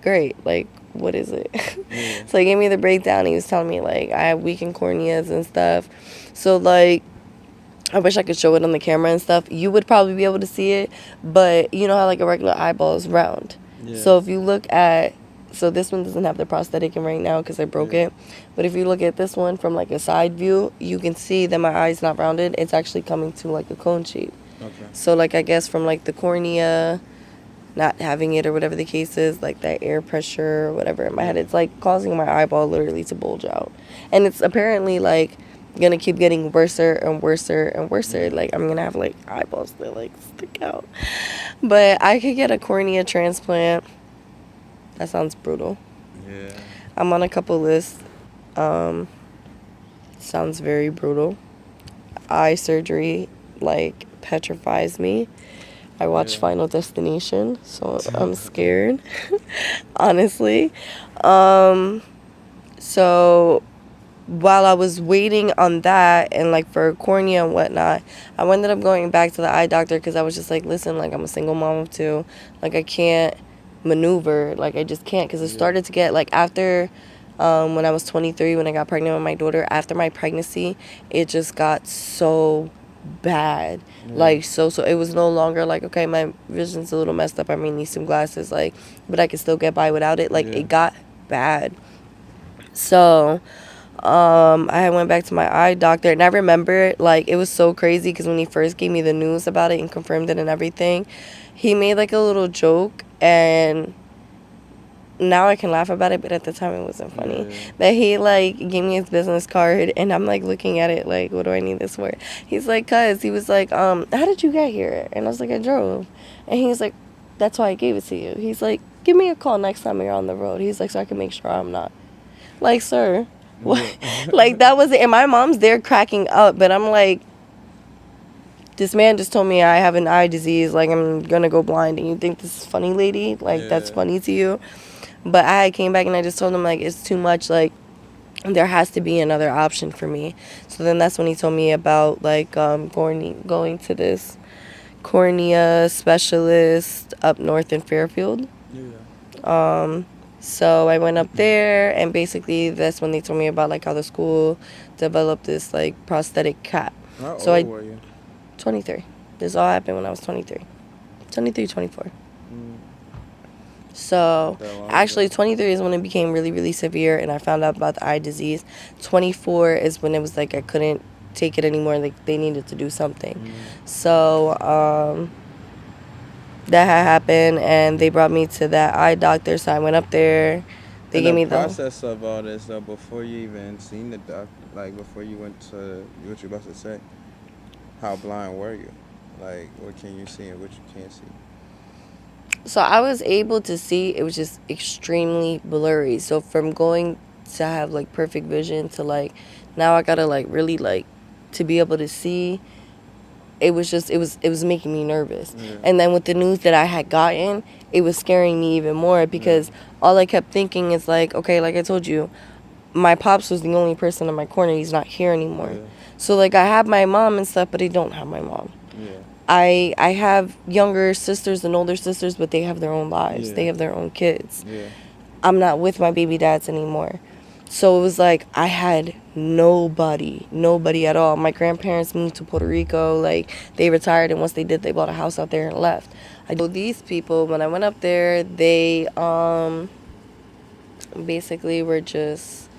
great, like, what is it? So he gave me the breakdown. He was telling me, like, I have weakened corneas and stuff. So, like, I wish I could show it on the camera and stuff. You would probably be able to see it, but you know how, like, a regular eyeball is round. So if you look at, so this one doesn't have the prosthetic in right now because I broke it, but if you look at this one from, like, a side view, you can see that my eye's not rounded. It's actually coming to, like, a cone shape. So, like, I guess from, like, the cornea not having it or whatever the case is, like, that air pressure or whatever in my head, it's, like, causing my eyeball literally to bulge out. And it's apparently, like, gonna keep getting worser and worser and worser. Like, I'm gonna have, like, eyeballs that, like, stick out. But I could get a cornea transplant. That sounds brutal. Yeah. I'm on a couple lists. Sounds very brutal. Eye surgery, like, petrifies me. I watched Final Destination, so I'm scared, honestly. So while I was waiting on that and, like, for cornea and whatnot, I ended up going back to the eye doctor because I was just like, listen, like, I'm a single mom of two. Like, I can't maneuver. Like, I just can't, because it started to get, like, after when I was 23, when I got pregnant with my daughter, after my pregnancy, it just got so bad. Like, so it was no longer like, okay, my vision's a little messed up, I may need some glasses, like, but I can still get by without it. Like, it got bad. So I went back to my eye doctor, and I remember, like, it was so crazy because when he first gave me the news about it and confirmed it and everything, he made, like, a little joke, and now I can laugh about it, but at the time it wasn't funny. That he, like, gave me his business card, and I'm, like, looking at it like, what do I need this for? He's like, cuz, he was like, how did you get here? And I was like, I drove. And he's like, that's why I gave it to you. He's like, give me a call next time you're on the road. He's like, so I can make sure I'm not. Like, sir, what? Like, that was it. And my mom's there cracking up, but I'm like, this man just told me I have an eye disease, like, I'm gonna go blind, and you think this is funny, lady? Like, that's funny to you? But I came back and I just told him, like, it's too much, like, there has to be another option for me. So then that's when he told me about, like, going to this cornea specialist up north in Fairfield. So I went up there, and basically that's when they told me about, like, how the school developed this, like, prosthetic cap. How So old were you? 23. This all happened when I was 23. 23, 24. So, actually, 23 is when it became really, really severe, and I found out about the eye disease. 24 is when it was like I couldn't take it anymore. Like, they needed to do something. So, that had happened, and they brought me to that eye doctor. So I went up there. They gave me the process of all this, though, before you even seen the doctor, like, before you went to what you about to say, how blind were you? Like, what can you see and what you can't see? So I was able to see. It was just extremely blurry. So from going to have, like, perfect vision to, like, now I gotta, like, really, like, to be able to see, it was just, it was making me nervous. And then with the news that I had gotten, it was scaring me even more, because all I kept thinking is, like, okay, like I told you, my pops was the only person in my corner. He's not here anymore. So, like, I have my mom and stuff, but I don't have my mom. I have younger sisters and older sisters, but they have their own lives. They have their own kids. I'm not with my baby dads anymore. So it was like I had nobody at all. My grandparents moved to Puerto Rico. Like, they retired, and once they did, they bought a house out there and left. I know these people, when I went up there, they basically were just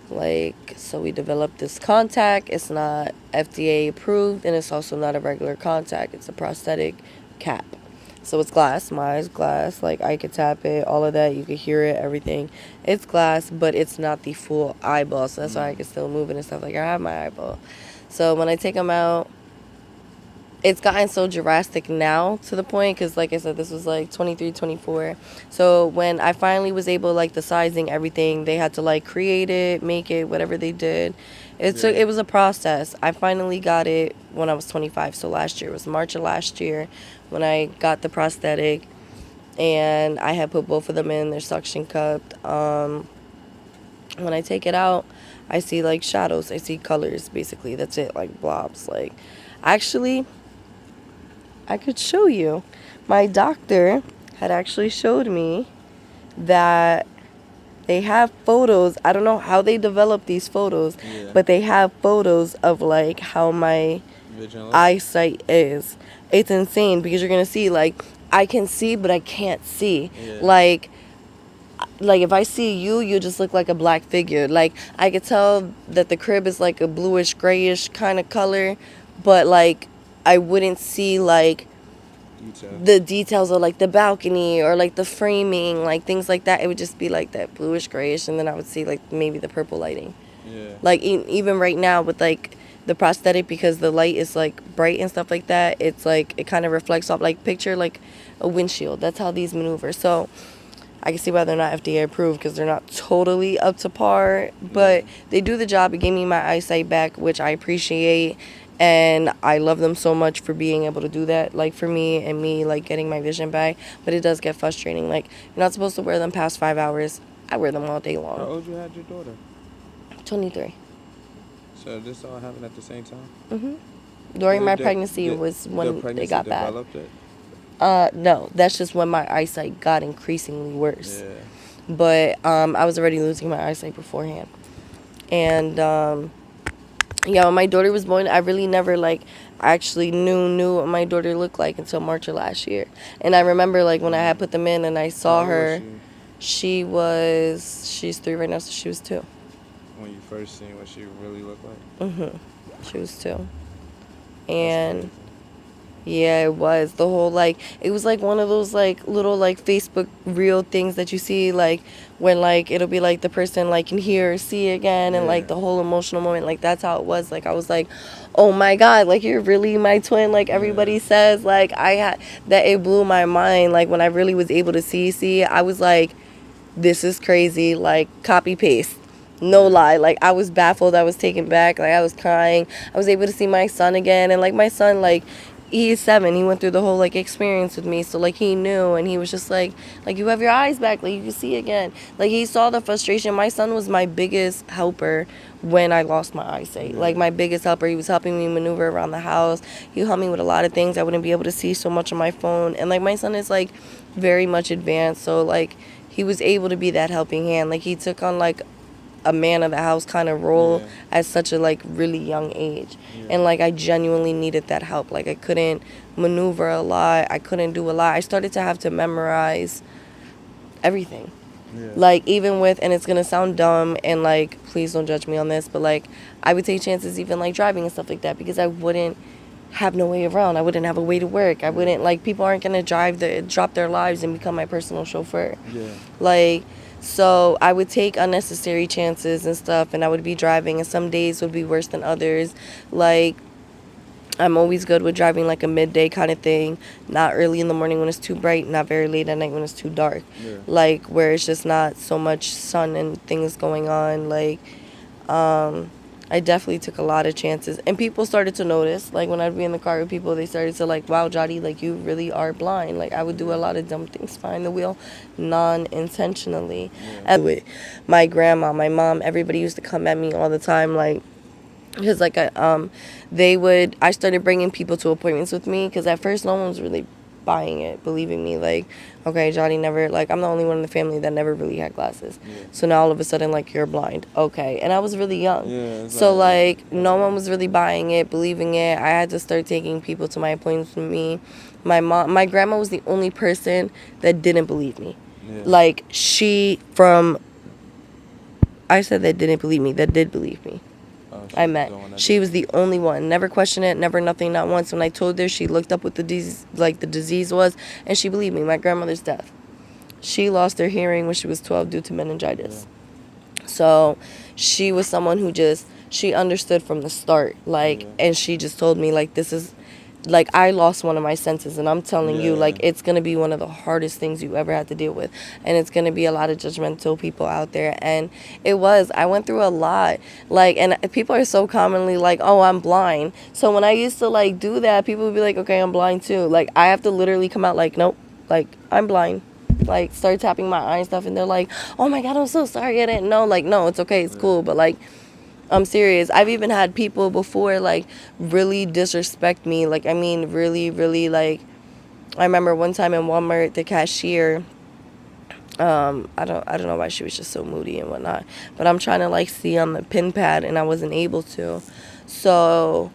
Like, so we developed this contact. It's not FDA approved, and it's also not a regular contact. It's a prosthetic cap. So it's glass. My eye's glass. Like, I could tap it, all of that. You could hear it, everything. It's glass, but it's not the full eyeball. So that's why I can still move it and stuff. Like, I have my eyeball. So when I take them out, it's gotten so drastic now to the point, because like I said, this was like 23, 24. So when I finally was able, like the sizing, everything, they had to like create it, make it, whatever they did. It was a process. I finally got it when I was 25. So last year, it was March of last year when I got the prosthetic, and I had put both of them in. They're suction cupped. When I take it out, I see like shadows. I see colors, basically. That's it, like blobs. Like, actually, I could show you. My doctor had actually showed me that they have photos. I don't know how they develop these photos, but they have photos of like how my eyesight is. It's insane, because you're gonna see, like, I can see but I can't see. Like if I see you, you just look like a black figure. Like, I could tell that the crib is like a bluish grayish kind of color, but like I wouldn't see like the details of like the balcony or like the framing, like things like that. It would just be like that bluish grayish, and then I would see like maybe the purple lighting. Like even right now with like the prosthetic, because the light is like bright and stuff like that, it's like it kind of reflects off, like picture like a windshield. That's how these maneuver. So I can see why they're not FDA approved, because they're not totally up to par, but they do the job. It gave me my eyesight back, which I appreciate, and I love them so much for being able to do that, like for me, and me like getting my vision back. But it does get frustrating. Like, you're not supposed to wear them past 5 hours. I wear them all day long. How old you had your daughter? 23. So this all happened at the same time? Mm-hmm. During my pregnancy was when they got bad. It? No, that's just when my eyesight got increasingly worse. But I was already losing my eyesight beforehand. And when my daughter was born, I really never like actually knew what my daughter looked like until March of last year. And I remember like when I had put them in and I saw her, she's 3 right now, so she was 2. When you first seen what she really looked like? She was 2. And yeah, it was the whole like, it was like one of those like little like Facebook reel things that you see, like when like it'll be like the person like can hear or see again, and like the whole emotional moment. Like, that's how it was. Like, I was like, oh my God, like, you're really my twin, like everybody says. Like, I had that, it blew my mind. Like, when I really was able to see, I was like, this is crazy. Like, copy paste. No lie. Like, I was baffled. I was taken back. Like, I was crying. I was able to see my son again. And like, my son, like, he's 7. He went through the whole like experience with me, so like he knew, and he was just like you have your eyes back, like you can see again. Like, he saw the frustration. My son was my biggest helper when I lost my eyesight. Like, my biggest helper. He was helping me maneuver around the house. He helped me with a lot of things. I wouldn't be able to see so much on my phone. And like, my son is like very much advanced, so like he was able to be that helping hand. Like, he took on like a man of the house kind of role at such a like really young age. And like, I genuinely needed that help. Like, I couldn't maneuver a lot. I couldn't do a lot. I started to have to memorize everything. Like, even with, and it's gonna sound dumb, and like, please don't judge me on this, but like, I would take chances even like driving and stuff like that, because I wouldn't have no way around. I wouldn't have a way to work. I wouldn't, like, people aren't gonna drop their lives and become my personal chauffeur. Like, so I would take unnecessary chances and stuff, and I would be driving, and some days would be worse than others. Like, I'm always good with driving like a midday kind of thing, not early in the morning when it's too bright, not very late at night when it's too dark. Like, where it's just not so much sun and things going on. Like, I definitely took a lot of chances, and people started to notice. Like, when I'd be in the car with people, they started to like, wow, Yarii, like, you really are blind. Like, I would do a lot of dumb things behind the wheel, non-intentionally. And with my grandma, my mom, everybody used to come at me all the time, like, because like I started bringing people to appointments with me, because at first no one was really buying it, believing me. Like, okay, Yarii never, like, I'm the only one in the family that never really had glasses. So now all of a sudden, like, you're blind. Okay. And I was really young. So like, no one was really buying it, believing it. I had to start taking people to my appointments with me. My grandma was the only person that didn't believe me. Like, she, from I said that didn't believe me. That did believe me. Oh, I met. She was the only one. Never questioned it. Never nothing. Not once. When I told her, she looked up what the disease was, and she believed me. My grandmother's death. She lost her hearing when she was 12 due to meningitis. Yeah. So she was someone who she understood from the start. And she just told me, this is, I lost one of my senses, and I'm telling you, it's going to be one of the hardest things you ever had to deal with. And it's going to be a lot of judgmental people out there. And I went through a lot. And people are so commonly oh, I'm blind. So when I used to, do that, people would be like, okay, I'm blind too. I have to literally come out nope, I'm blind. Start tapping my eye and stuff, and they're like, oh my God, I'm so sorry, I didn't know. No, it's okay, it's cool. But, I'm serious. I've even had people before really disrespect me. I mean, really, really I remember one time in Walmart, the cashier, I don't know why she was just so moody and whatnot, but I'm trying to see on the pin pad, and I wasn't able to. So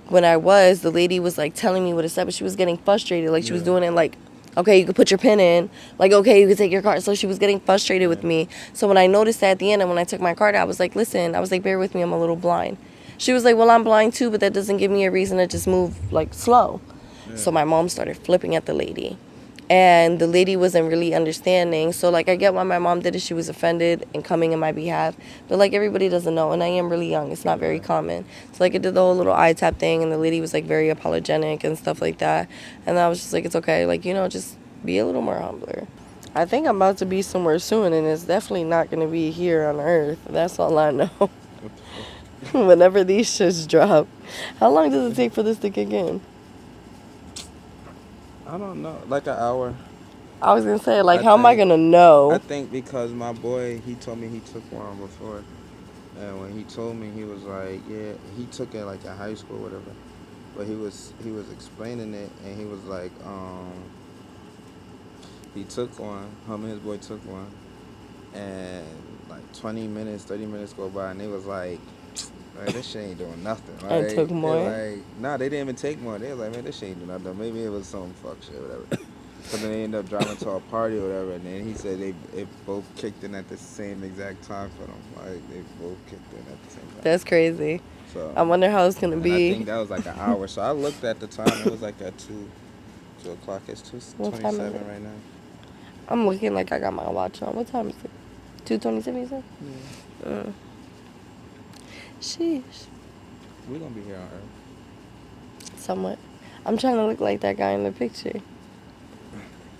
when the lady was telling me what it said, but she was getting frustrated. She was doing it okay, you can put your pin in. Okay, you can take your card. So she was getting frustrated with me. So when I noticed that at the end, and when I took my card out, I was listen, I was bear with me, I'm a little blind. She was well, I'm blind too, but that doesn't give me a reason to just move slow. Yeah. So my mom started flipping at the lady. And the lady wasn't really understanding. So, I get why my mom did it. She was offended and coming in my behalf. But, everybody doesn't know. And I am really young. It's not very common. So, I did the whole little eye tap thing. And the lady was, very apologetic and stuff like that. And I was just it's okay. Just be a little more humbler. I think I'm about to be somewhere soon. And it's definitely not going to be here on Earth. That's all I know. Whenever these shits drop. How long does it take for this to kick in? I don't know, an hour. I was gonna say, how am I gonna know? I think because my boy, he told me he took one before, and when he told me, he was yeah, he took it in high school or whatever, but he was explaining it, and he was he took one, him and his boy took one, and 20 minutes, 30 minutes go by, and they was this shit ain't doing nothing. And took more? Nah, they didn't even take more. They was man, this shit ain't doing nothing. Maybe it was some fuck shit or whatever. But then they ended up driving to a party or whatever, and then he said it both kicked in at the same exact time for them. They both kicked in at the same time. That's crazy. So I wonder how it's gonna be. I think that was an hour. So I looked at the time. It was at 2 o'clock. It's 2:27 right now. I'm looking I got my watch on. What time is it? 2:27, you said? Yeah. Sheesh. We're gonna be here on Earth. Somewhat. I'm trying to look like that guy in the picture.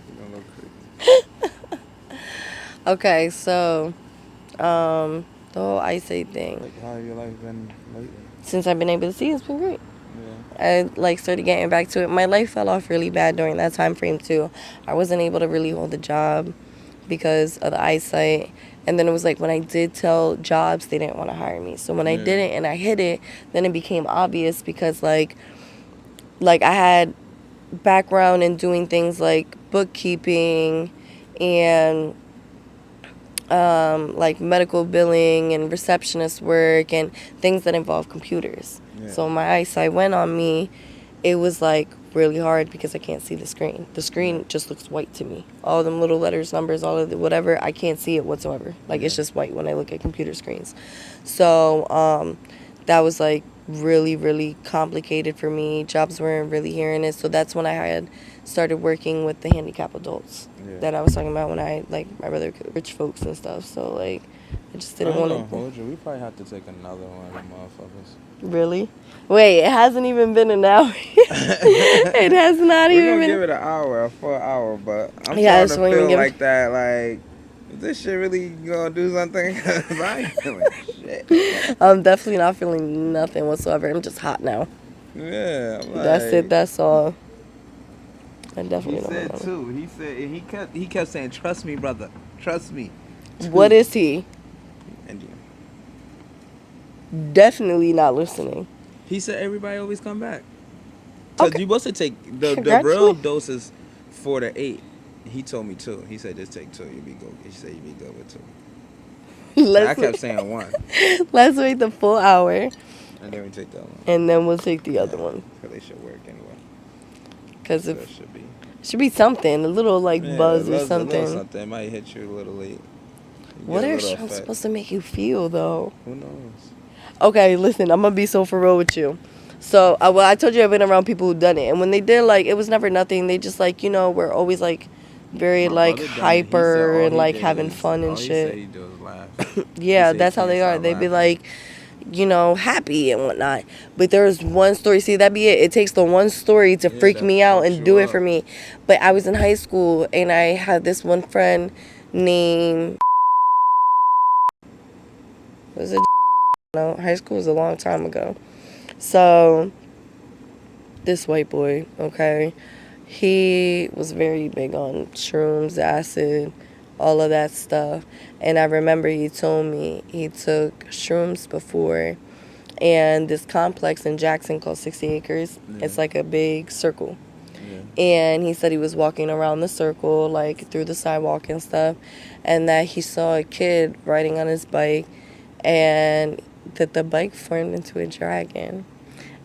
You're gonna look creepy. Okay, so, the whole eyesight thing. How have your life been lately? Since I've been able to see, it's been great. Yeah. I started getting back to it. My life fell off really bad during that time frame too. I wasn't able to really hold a job because of the eyesight. And then it was when I did tell jobs, they didn't want to hire me. So when I didn't and I hid it, then it became obvious because I had background in doing things like bookkeeping and medical billing and receptionist work and things that involve computers. Yeah. So my eyesight went on me. It was really hard because I can't see the screen. The screen just looks white to me. All them little letters, numbers, all of the whatever, I can't see it whatsoever. It's just white when I look at computer screens. So that was really, really complicated for me. Jobs weren't really hearing it. So that's when I had started working with the handicapped adults that I was talking about when I my brother, rich folks and stuff. So I just didn't want to hold you. We probably have to take another one of them motherfuckers. Really? Wait, it hasn't even been an hour. It has not even been. We're gonna give it an hour, a full hour, but I'm starting to feel that, is this shit really gonna do something? Because I ain't feeling shit. I'm definitely not feeling nothing whatsoever. I'm just hot now. Yeah. That's it. That's all. I definitely don't know. He said too. He said he kept saying, "Trust me, brother. Trust me." What is he? Indian. Definitely not listening. He said everybody always come back. Because you supposed to take the real doses 4 to 8. He told me 2. He said just take 2. You'll be good. He said you'll be good with 2. I kept saying 1. Let's wait the full hour. And then we take the other one. And then we'll take the other one. Because they should work anyway. Because it should be something. A little buzz or something. A little something. It might hit you a little late. What get a are little shrooms effect. supposed to make you feel, though? Who knows? Okay, listen, I'm gonna be so for real with you. So, I told you I've been around people who done it, and when they did, like, it was never nothing. They just, like, we're always, like, very, My like, brother done it. He said hyper all and, he like, did having is fun and all he said shit. he did was laugh. He Yeah, said he that's how can't they are. stop They be laughing. like, happy and whatnot. But there's one story. See, that be it. It takes the one story to freak that me out fucks and do you it up. for me. But I was in high school, and I had this one friend named... Was it... No, high school was a long time ago. So, this white boy, okay, he was very big on shrooms, acid, all of that stuff. And I remember he told me he took shrooms before, and this complex in Jackson called 60 Acres, it's like a big circle. Yeah. And he said he was walking around the circle, like through the sidewalk and stuff, and that he saw a kid riding on his bike, and that the bike formed into a dragon.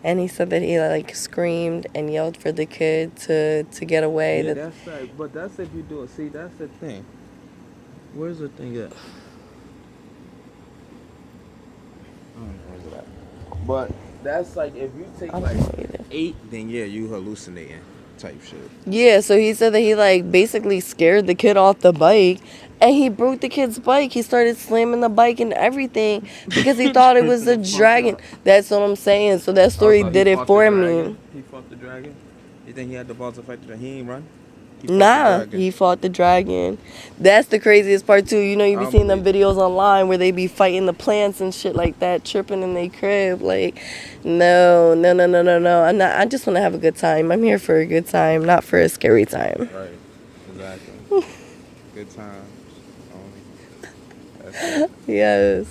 And he said that he like screamed and yelled for the kid to get away. Yeah, That that's like, but that's if you do it. See, that's the thing. Where's the thing at? I don't know where's it at. But that's like if you take I don't like know either. 8, then yeah, you hallucinating type shit. Yeah, so he said that he like basically scared the kid off the bike, and he broke the kid's bike. He started slamming the bike and everything because he thought it was a The fuck dragon. up. That's what I'm saying. So that story Also, he did it fought for the me. dragon. He fought the dragon. You think he had the balls to fight the dragon? He ain't run. He fought the Nah, dragon. he fought the dragon. That's the craziest part too. You I be don't seeing them believe videos online where they be fighting the plants and shit like that, tripping in their crib. Like, no. I'm not. I just want to have a good time. I'm here for a good time, not for a scary time. Right. Exactly. Good times. That's it. Yes,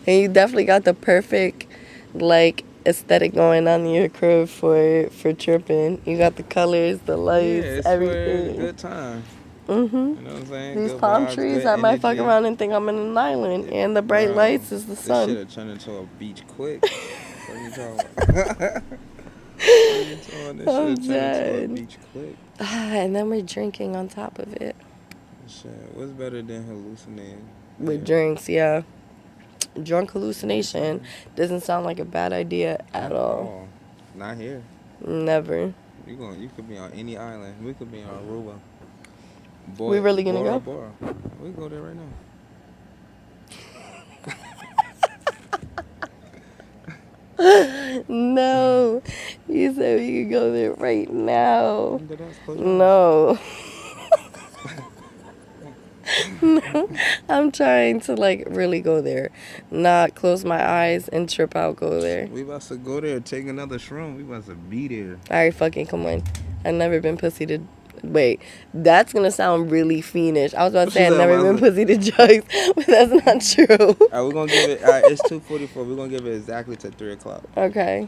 and you definitely got the perfect, like, aesthetic going on in your crib for tripping. You got the colors, the Yeah, lights, it's for a everything. good time. Mhm. You know what I'm saying? These Good palm vibes, trees, good I might fuck energy. around and think I'm in an island, and the bright Bro, lights is the This sun. should have turned into a beach quick. What are you talking about? What are you talking? This I'm should have turned into a dead. beach quick. And then we're drinking on top of it Shit, what's better than hallucinating? with Yeah. drinks. Yeah, drunk hallucination doesn't sound like a bad idea at all. Not here. Never. You could be on any island. We could be on Aruba. We really gonna Bora go? Bora. We can go there right now. No, you said we could go there right now. Did I close your eyes? No. No, I'm trying to like really go there, not close my eyes and trip out. Go there. We about to go there, take another shroom. We about to be there. All right, fucking come on. I've never been pussy to. Wait, that's gonna sound really fiendish. I was about to say I've never been pussy to drugs, but that's not true. Alright, we're gonna give it. Alright, it's 2:44. We're gonna give it exactly to 3:00. Okay.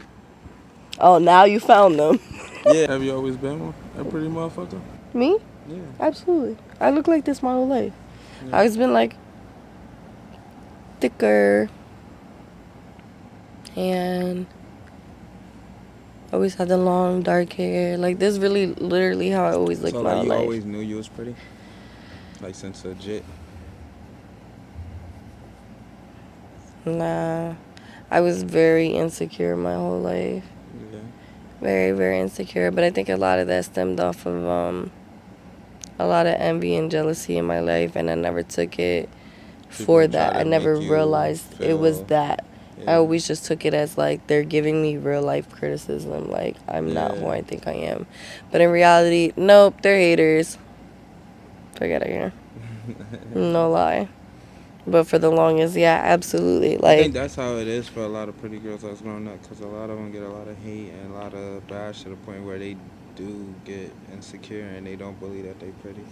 Oh, now you found them. Yeah. Have you always been a pretty motherfucker? Me? Yeah. Absolutely. I look like this my whole life. I've always been like thicker and always had the long dark hair. Like this really literally how I always looked So my like whole you life. always knew you was pretty? Like since legit? Nah. I was very insecure my whole life. Yeah. Very, very insecure. But I think a lot of that stemmed off of a lot of envy and jealousy in my life, and I never took it for People try that. to I never make you realized it was feel- that. I Yeah. always just took it as like they're giving me real life criticism, like I'm not Yeah. who I think I am. But in reality, nope, they're haters. Forget it here. No lie. But for the longest, yeah, absolutely. I Like, think that's how it is for a lot of pretty girls that's growing up, because a lot of them get a lot of hate and a lot of bash to the point where they do get insecure and they don't believe that they pretty.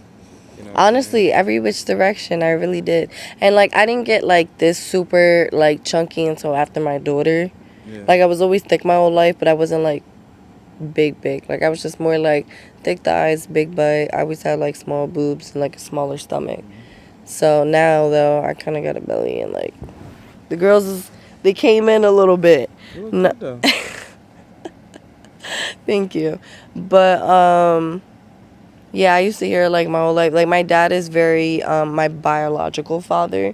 You know what I'm honestly, every which direction, I really did. And like, I didn't get like this super like chunky until after my daughter. saying? Yeah. Like, I was always thick my whole life, but I wasn't like big. Like, I was just more like thick thighs, big butt. I always had like small boobs and like a smaller stomach. So now though, I kind of got a belly, and like the girls, they came in a little bit. You look No. good though. Thank you. But Yeah, I used to hear like my whole life. Like my dad is very my biological father. Yeah.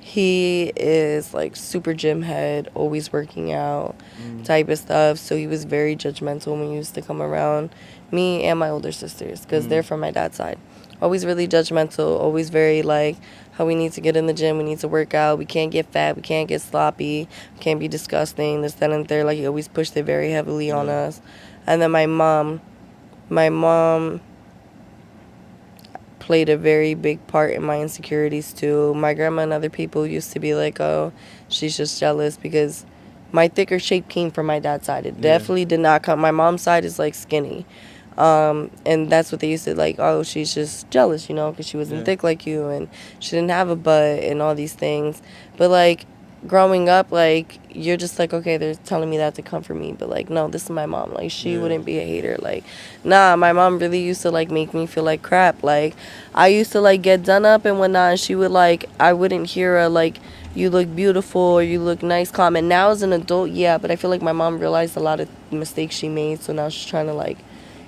He is like super gym head, always working out Mm. type of stuff. So he was very judgmental when he used to come around me and my older sisters because they're from my dad's side. Always really judgmental, always very like how we need to get in the gym, we need to work out, we can't get fat, we can't get sloppy, we can't be disgusting, this, that, and third. Like he always pushed it very heavily on us. And then my mom played a very big part in my insecurities too. My grandma and other people used to be like, oh, she's just jealous because my thicker shape came from my dad's side. It definitely did not come. My mom's side is like skinny. And that's what they used to like, oh, she's just jealous, you know, because she wasn't thick like you and she didn't have a butt and all these things. But like growing up, like you're just like, okay, they're telling me that to comfort me, but like no, this is my mom. Like she wouldn't be a hater. Like nah, my mom really used to like make me feel like crap. Like I used to like get done up and whatnot, and she would like, I wouldn't hear her like, you look beautiful or you look nice comment. Now as an adult, yeah, but I feel like my mom realized a lot of mistakes she made, so now she's trying to like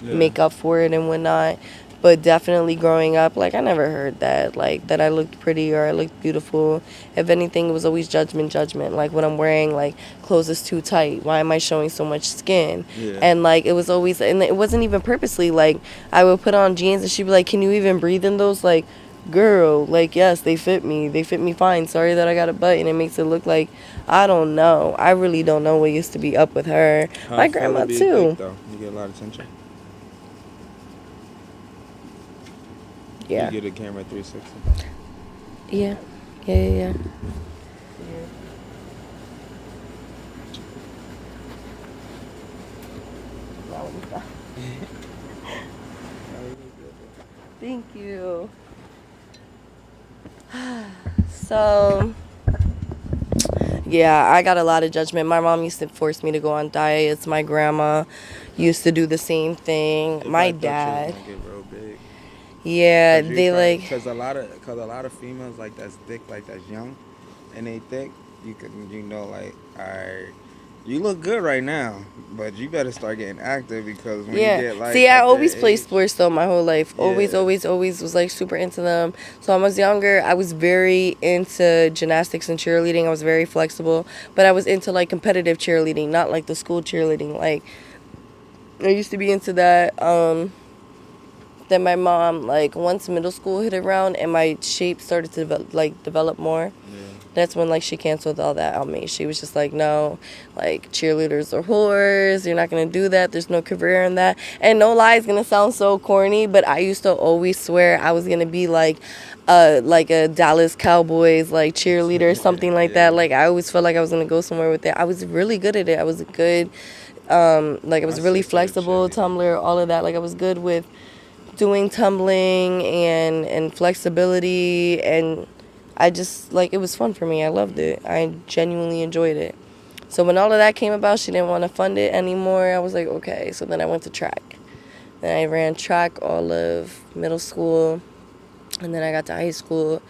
make up for it and whatnot. But definitely growing up, like I never heard that, like that I looked pretty or I looked beautiful. If anything, it was always judgment. Like what I'm wearing, like clothes is too tight. Why am I showing so much skin? And like it was always, and it wasn't even purposely. Like I would put on jeans and she'd be like, "Can you even breathe in those?" Like, girl, like yes, they fit me. They fit me fine. Sorry that I got a butt and it makes it look like I don't know. I really don't know what used to be up with her. My grandma too. Thick, though? You get a lot of attention. Yeah. You get a camera 360. Yeah. Thank you. So, yeah, I got a lot of judgment. My mom used to force me to go on diets. My grandma used to do the same thing. My dad. Yeah, they like, because a lot of females like that's thick, like that's young, and they thick. You know like, alright, you look good right now, but you better start getting active because when you get like, see, I always played sports though my whole life. Always was like super into them. So when I was younger, I was very into gymnastics and cheerleading. I was very flexible, but I was into like competitive cheerleading, not like the school cheerleading. Like I used to be into that. Then my mom, like once middle school hit around and my shape started to develop more, that's when like she canceled all that on me. She was just like, no, like cheerleaders are whores, you're not gonna do that, there's no career in that. And no lie, it's gonna sound so corny, but I used to always swear I was gonna be like a Dallas Cowboys like cheerleader or something like that. Like I always felt like I was gonna go somewhere with it. I was really good at it. I was a good like I was really flexible, tumbler, all of that. Like I was good with doing tumbling and flexibility, and I just like, it was fun for me. I loved it. I genuinely enjoyed it. So when all of that came about, she didn't want to fund it anymore. I was like, okay. So then I went to track. Then I ran track all of middle school, and then I got to high school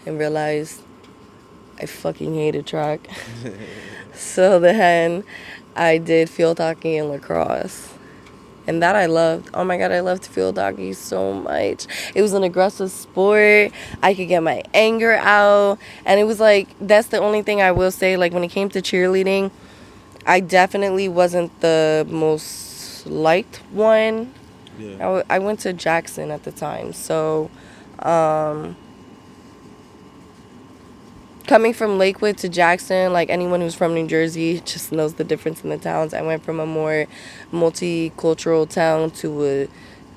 and realized I fucking hated track. So then I did field hockey and lacrosse. And that I loved. Oh my God, I loved field hockey so much. It was an aggressive sport. I could get my anger out. And it was like, that's the only thing I will say. Like when it came to cheerleading, I definitely wasn't the most liked one. Yeah. I went to Jackson at the time. So, coming from Lakewood to Jackson, like anyone who's from New Jersey just knows the difference in the towns. I went from a more multicultural town to a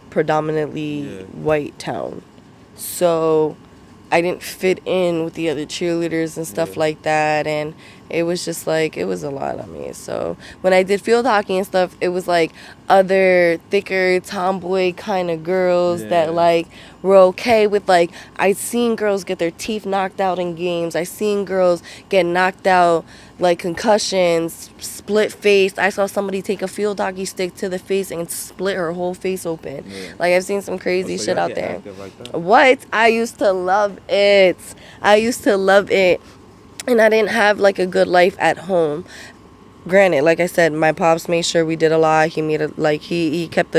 predominantly white town. So I didn't fit in with the other cheerleaders and stuff like that, and it was just like, it was a lot on me. So when I did field hockey and stuff, it was like other thicker tomboy kind of girls that like were okay with, like, I'd seen girls get their teeth knocked out in games. I seen girls get knocked out, like concussions, split face. I saw somebody take a field hockey stick to the face and split her whole face open. Like I've seen some crazy shit out there. Like what? I used to love it. And I didn't have like a good life at home. granted, like I said, my pops made sure we did a lot. He made he kept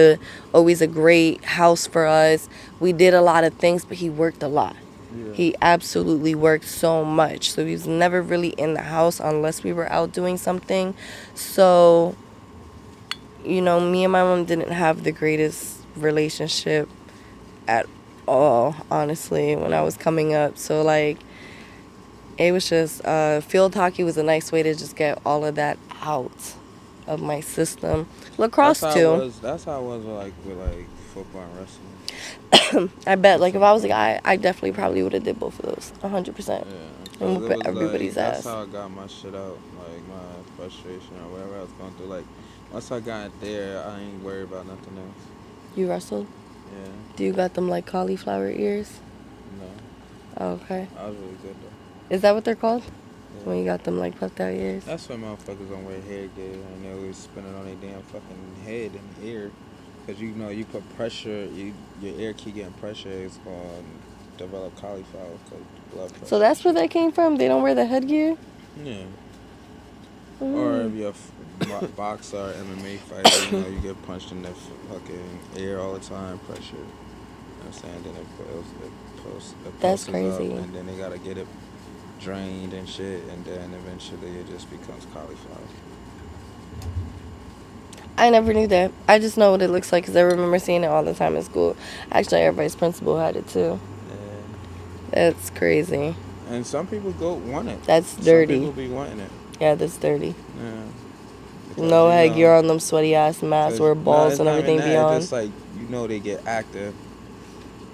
always a great house for us. We did a lot of things, but he worked a lot. Yeah. He absolutely worked so much. So he was never really in the house unless we were out doing something. So, you know, me and my mom didn't have the greatest relationship at all, honestly, when I was coming up. So, like, it was just, field hockey was a nice way to just get all of that out of my system. Lacrosse, too. That's how it was with football and wrestling. I bet, like, if I was a guy, I definitely probably would have did both of those, 100%. Yeah. And whoop It was everybody's like, ass. that's how I got my shit out, like my frustration or whatever I was going through. Like, once I got there, I ain't worried about nothing else. You wrestled? Yeah. Do you got them, like, cauliflower ears? No. Oh, okay. I was really good though. Is that what they're called? Yeah. When you got them, like, puffed out ears? That's why motherfuckers don't wear hair gear and they always spinning on their damn fucking head and ear. Because you know, you put pressure, your ear keep getting pressure, it's going to develop cauliflower blood pressure. So that's where that came from? They don't wear the headgear? Yeah. Mm. Or if you're a boxer or MMA fighter, you know, you get punched in the fucking ear all the time, pressure. You know what I'm saying? Then it pulses That's up, crazy. and then they got to get it drained and shit, and then eventually it just becomes cauliflower. I never knew that. I just know what it looks like because I remember seeing it all the time in school. Actually, our vice principal had it too. Yeah. That's crazy. And some people want it. That's dirty. Some people be wanting it. Yeah, that's dirty. Yeah. No Because, you know, headgear on them sweaty ass masks where balls and everything be on. It's just like, you know, they get active.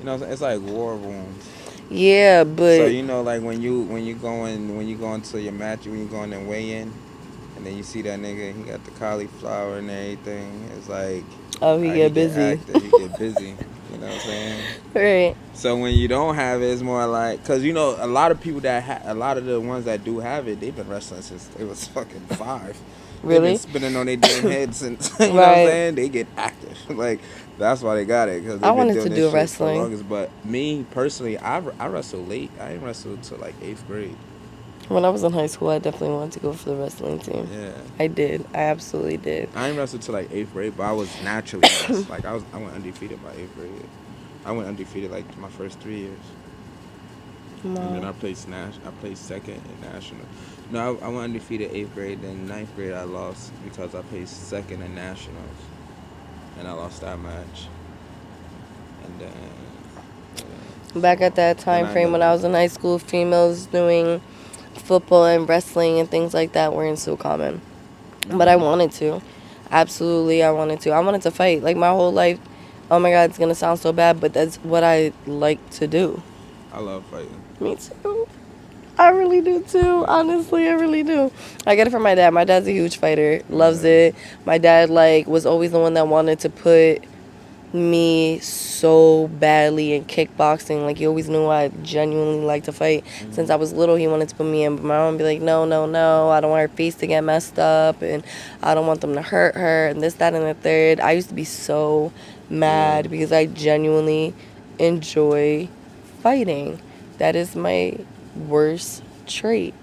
You know, it's like war wounds. Yeah, but So you know, like when you go into your match, when you go in and weigh in, and then you see that nigga, he got the cauliflower and everything. It's like, oh, he get busy. Active, he get busy. You know what I'm saying? Right. So when you don't have it, it's more like, cause you know a lot of people a lot of the ones that do have it, they've been wrestling since they was fucking 5. Really? They've been spinning on their damn heads since. You know what I'm saying? They get active. Like that's why they got it. Cause I wanted to do wrestling. Longest, but me personally, I wrestled late. I didn't wrestle until like 8th grade. When I was in high school, I definitely wanted to go for the wrestling team. Yeah. I did. I absolutely did. I didn't wrestle till like 8th grade, but I was naturally like I went undefeated by 8th grade. I went undefeated like my first 3 years. Wow. And then I played second in national. No, I went undefeated 8th grade. Then 9th grade I lost because I played second in nationals, and I lost that match. And then Back at that time frame when I was in high school, females doing football and wrestling and things like that weren't so common. But I wanted to. Absolutely, I wanted to. I wanted to fight. Like, my whole life, oh my God, it's going to sound so bad, but that's what I like to do. I love fighting. Me too. I really do too. Honestly, I really do. I get it from my dad. My dad's a huge fighter. Loves it. My dad, like, was always the one that wanted to put me so badly in kickboxing. Like, he always knew I genuinely liked to fight. Mm-hmm. Since I was little, he wanted to put me in, but my mom would be like, no, I don't want her face to get messed up, and I don't want them to hurt her, and this, that, and the third. I used to be so mad because I genuinely enjoy fighting. That is my worst trait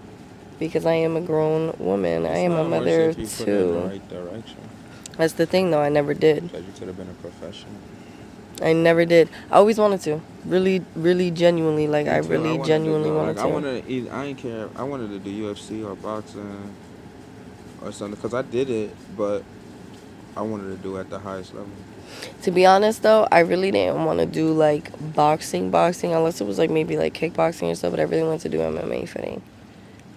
because I am a grown woman. I am a mother of 2. Put in the right direction. That's the thing, though. I never did. Because you could have been a professional. I never did. I always wanted to. Really, really genuinely. Like, I really genuinely wanted to. I didn't care. I wanted to do UFC or boxing or something because I did it, but I wanted to do it at the highest level. To be honest, though, I really didn't want to do, like, boxing, unless it was, like, maybe, like, kickboxing or stuff, but I really wanted to do MMA fighting.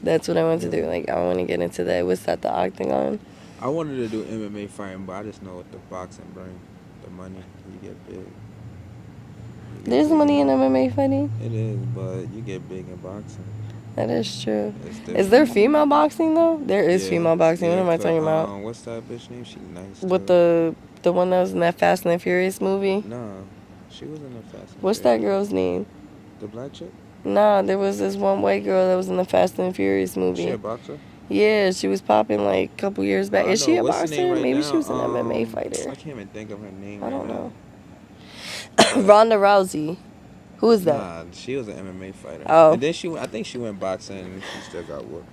That's what I wanted to do. Like, I want to get into that. What's that, the octagon? I wanted to do MMA fighting, but I just know what the boxing brings. The money, you get big. There's money in MMA fighting? It is, but you get big in boxing. That is true. Is there female boxing, though? There is female boxing. What am I talking about? What's that bitch name? She nice. With the one that was in that Fast and the Furious movie? No, she was in the Fast and the Furious. What's that girl's name? The black chick? Nah, there was this one white girl that was in the Fast and the Furious movie. She a boxer? Yeah, she was popping like a couple years back. Is she a boxer? Right Maybe now? she was an MMA fighter. I can't even think of her name. I don't know. Ronda Rousey. Who is that? Nah, she was an MMA fighter. Oh. And then I think she went boxing and she still got whooped.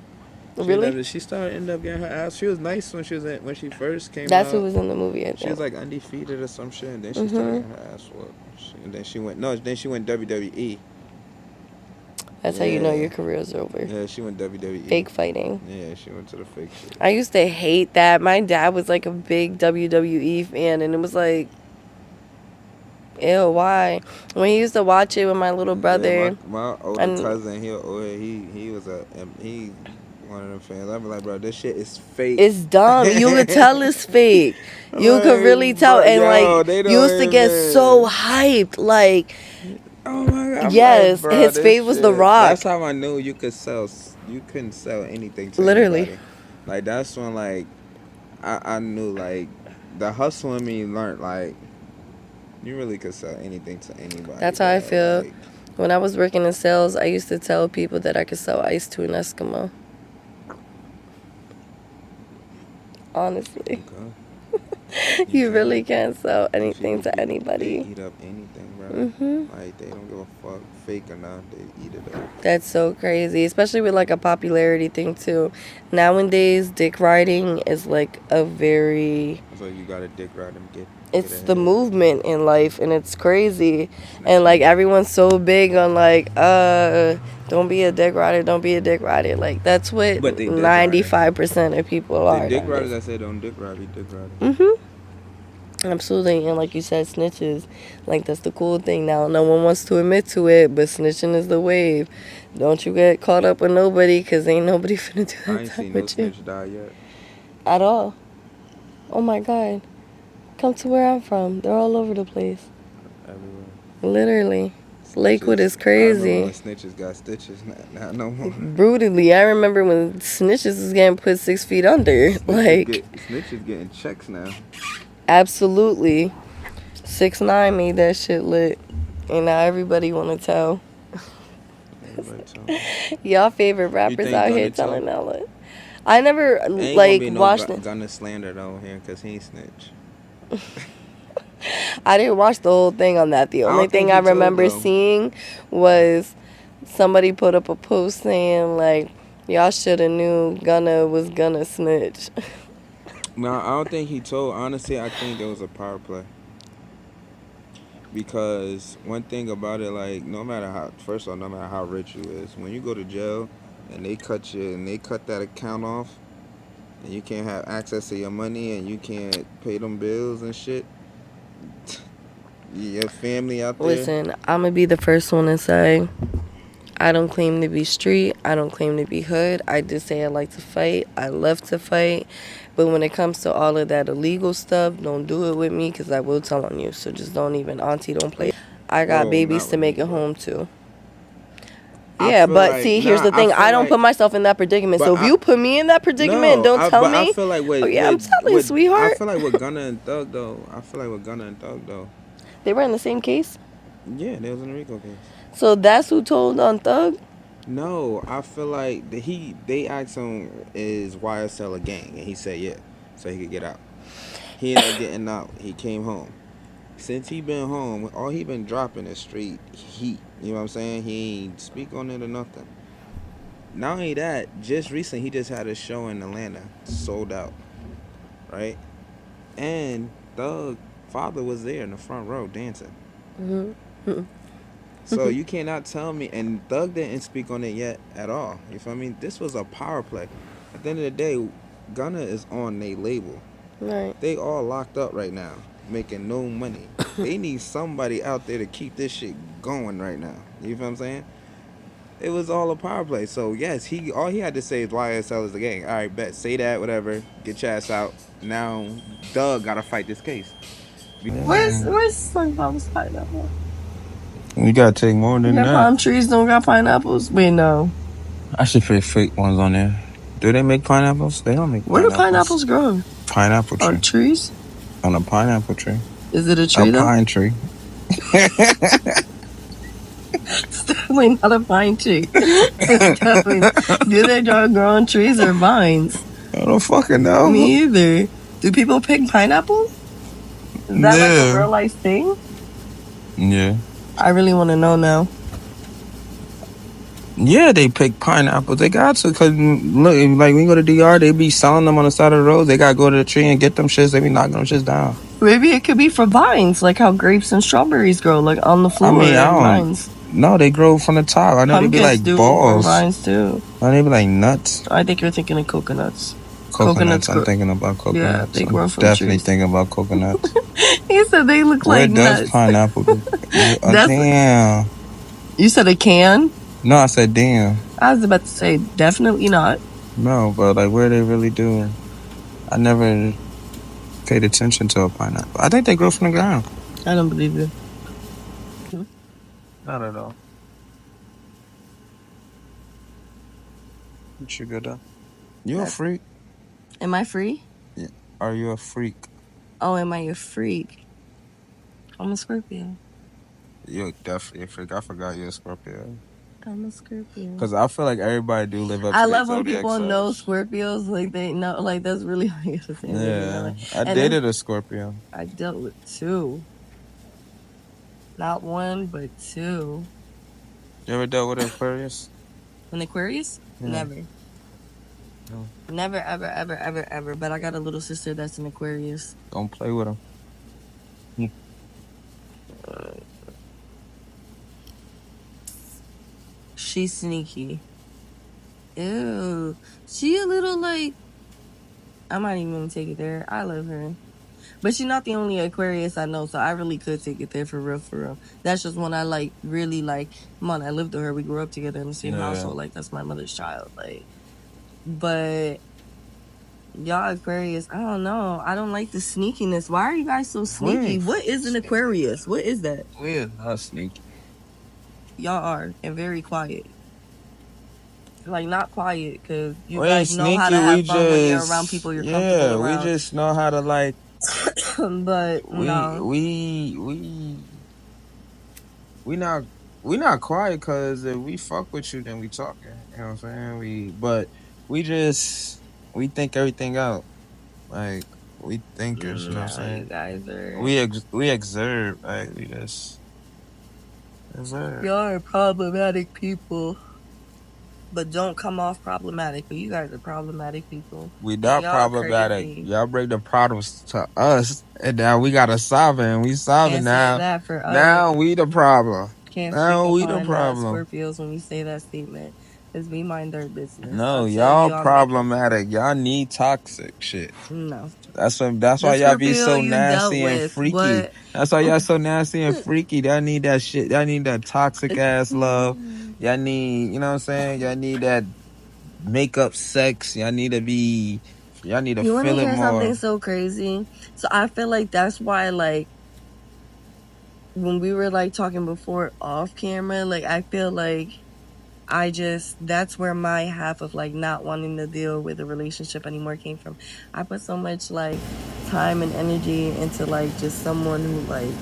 Really? She started ended up getting her ass. She was nice when she first came That's out. who was in the movie, I think. She was like undefeated or some shit, and then she started getting her ass whooped. And then she went WWE. That's how you know your career's over. Yeah, she went WWE. Fake fighting. Yeah, she went to the fake shit. I used to hate that. My dad was like a big WWE fan, and it was like, ew, why? When he used to watch it with my little brother. Yeah, my older cousin, he was one of them fans. I'd be like, bro, this shit is fake. It's dumb. You could tell it's fake. You could really tell. Bro, and like, you used to get so hyped. Like, oh my God. Yes, like, bro, his fave was The Rock. That's how I knew you couldn't sell anything to literally. Anybody. Like, that's when, like, I knew, like, the hustle in me learned, like, you really could sell anything to anybody. That's how I feel. Like, when I was working in sales, I used to tell people that I could sell ice to an Eskimo. Honestly. Okay. You really can't sell anything to anybody. They eat up anything, bro. Like, they don't give a fuck, fake or not, they eat it up. That's so crazy, especially with like a popularity thing too. Nowadays, dick riding is like a very... So you gotta dick ride them, it's the movement in life, and it's crazy. And like, everyone's so big on like, don't be a dick rider, don't be a dick rider. Like, that's what 95% of people are. Dick riders that say don't dick ride, be dick riders. Absolutely. And like you said, snitches, like, that's the cool thing now. No one wants to admit to it, but snitching is the wave. Don't you get caught up with nobody, because ain't nobody finna do that. I ain't seen no snitch die yet. At all. Oh my God. Come to where I'm from. They're all over the place. Everywhere. Literally. Lakewood is crazy. I remember when snitches got stitches. Not no more. Brutally. I remember when snitches was getting put 6 feet under. Snitches getting checks now. Absolutely. 6ix9ine made that shit lit. And now everybody want to tell. Y'all favorite rappers out here telling that lit. I never watched it. Gunna slander though here because he ain't snitch. I didn't watch the whole thing on that. The only thing I remember seeing was somebody put up a post saying like, y'all should have knew Gunna was gonna snitch. No, I don't think he told. Honestly, I think it was a power play. Because one thing about it, like, no matter how rich you is, when you go to jail and they cut that account off, and you can't have access to your money and you can't pay them bills and shit, your family out there. Listen, I'm gonna be the first one to say, I don't claim to be street. I don't claim to be hood. I just say I like to fight. I love to fight. But when it comes to all of that illegal stuff, don't do it with me, because I will tell on you. So just don't even, auntie, don't play. I got babies to make it home to. Yeah, but like, see, here's the thing. I don't put myself in that predicament. So if you put me in that predicament, don't tell me. I feel like I'm telling you, sweetheart. I feel like with Gunna and Thug, though. They were in the same case? Yeah, they was in the RICO case. So that's who told on Thug? No, I feel like they asked him, is YSL a gang? And he said yeah, so he could get out. He ended up getting out. He came home. Since he been home, all he been dropping is straight heat. You know what I'm saying? He ain't speak on it or nothing. Not only that, just recently he just had a show in Atlanta, sold out, right? And Thug father was there in the front row dancing. So you cannot tell me, and Thug didn't speak on it yet at all. You feel me? This was a power play. At the end of the day, Gunna is on their label. Right. They all locked up right now, making no money. They need somebody out there to keep this shit going right now. You feel what I'm saying? It was all a power play. So yes, all he had to say is YSL is the gang. All right, bet. Say that, whatever. Get your ass out. Now, Doug gotta fight this case. Where's SpongeBob's pineapple? You gotta take more than that. Palm trees don't got pineapples? Wait, no. I should put fake ones on there. Do they make pineapples? They don't make pineapples. Where do pineapples grow? Pineapple tree. On trees? On a pineapple tree. Is it a tree though? A pine tree. It's definitely not a pine tree. Do they grow on trees or vines? I don't fucking know. Me either. Do people pick pineapple? Is that like a real life thing? Yeah. I really want to know now. Yeah, they pick pineapples. They got to, cause look, like when you go to DR, they be selling them on the side of the road. They gotta go to the tree and get them shits. They be knocking them shits down. Maybe it could be for vines, like how grapes and strawberries grow, like on the I floor mean, I and don't. vines. No, they grow from the top. I know they be Pumpkins like do grow balls. vines too. No, they be like nuts. I think you're thinking of coconuts. Coconuts. I'm thinking about Yeah, coconuts. they grow I'm from definitely trees. thinking about coconuts. He said they look Where like does nuts. pineapple? That's Damn. you said a can. No, I said damn. I was about to say definitely not. No, but like where they really do. I never paid attention to a pineapple. I think they grow from the ground. I don't believe you. Not at all. You should go down. You a freak? Am I free? Yeah. Are you a freak? Oh, am I a freak? I'm a Scorpio. You're definitely a freak. I forgot you're a Scorpio. I'm a Scorpio. Cause I feel like everybody do live up to I their love when zodiac people know signs. Scorpios, like they know, like that's really how you say it, you know, Yeah, like, I and then dated a Scorpio. I dealt with two, not one but two. You ever dealt with an Aquarius? An Aquarius? Yeah. Never. No. Never, ever, ever, ever, ever. But I got a little sister that's an Aquarius. Don't play with them. She's sneaky. Ew. She a little like, I'm not even gonna take it there. I love her. But she's not the only Aquarius I know, so I really could take it there for real, for real. That's just one I like, really like. Come on, I lived with her. We grew up together in the same household. Like, that's my mother's child. Like, but y'all Aquarius, I don't know. I don't like the sneakiness. Why are you guys so sneaky? What is an Aquarius? What is that? We are not sneaky. Y'all are, and very quiet. Like, not quiet, because you We guys ain't know how to sneaky, have fun when you're around people you're comfortable we around. just know how to like. But no. We not quiet because if we fuck with you, then we talking. You know what I'm saying? We think everything out. Like we thinkers. You know what I'm No, saying? you guys are. We exert. Like we just exert. Y'all are problematic people. But don't come off problematic. But you guys are problematic people. We not Y'all problematic. crazy. Y'all bring the problems to us, and now we gotta solve it. And we solve it Can't now. say that for us. Now we the problem. Can't Now we speak the upon problem. Scorpios when we say that statement. Because we mind our business. No, y'all problematic. Y'all need toxic shit. No. That's why y'all be so nasty and freaky. What? That's why y'all so nasty and freaky. Y'all need that shit. Y'all need that toxic ass love. Y'all need, you know what I'm saying? Y'all need that makeup sex. Y'all need to feel it more. You want to hear something so crazy? So I feel like that's why, like, when we were like talking before off camera, like I feel like that's where my half of like not wanting to deal with a relationship anymore came from. I put so much like time and energy into like just someone who like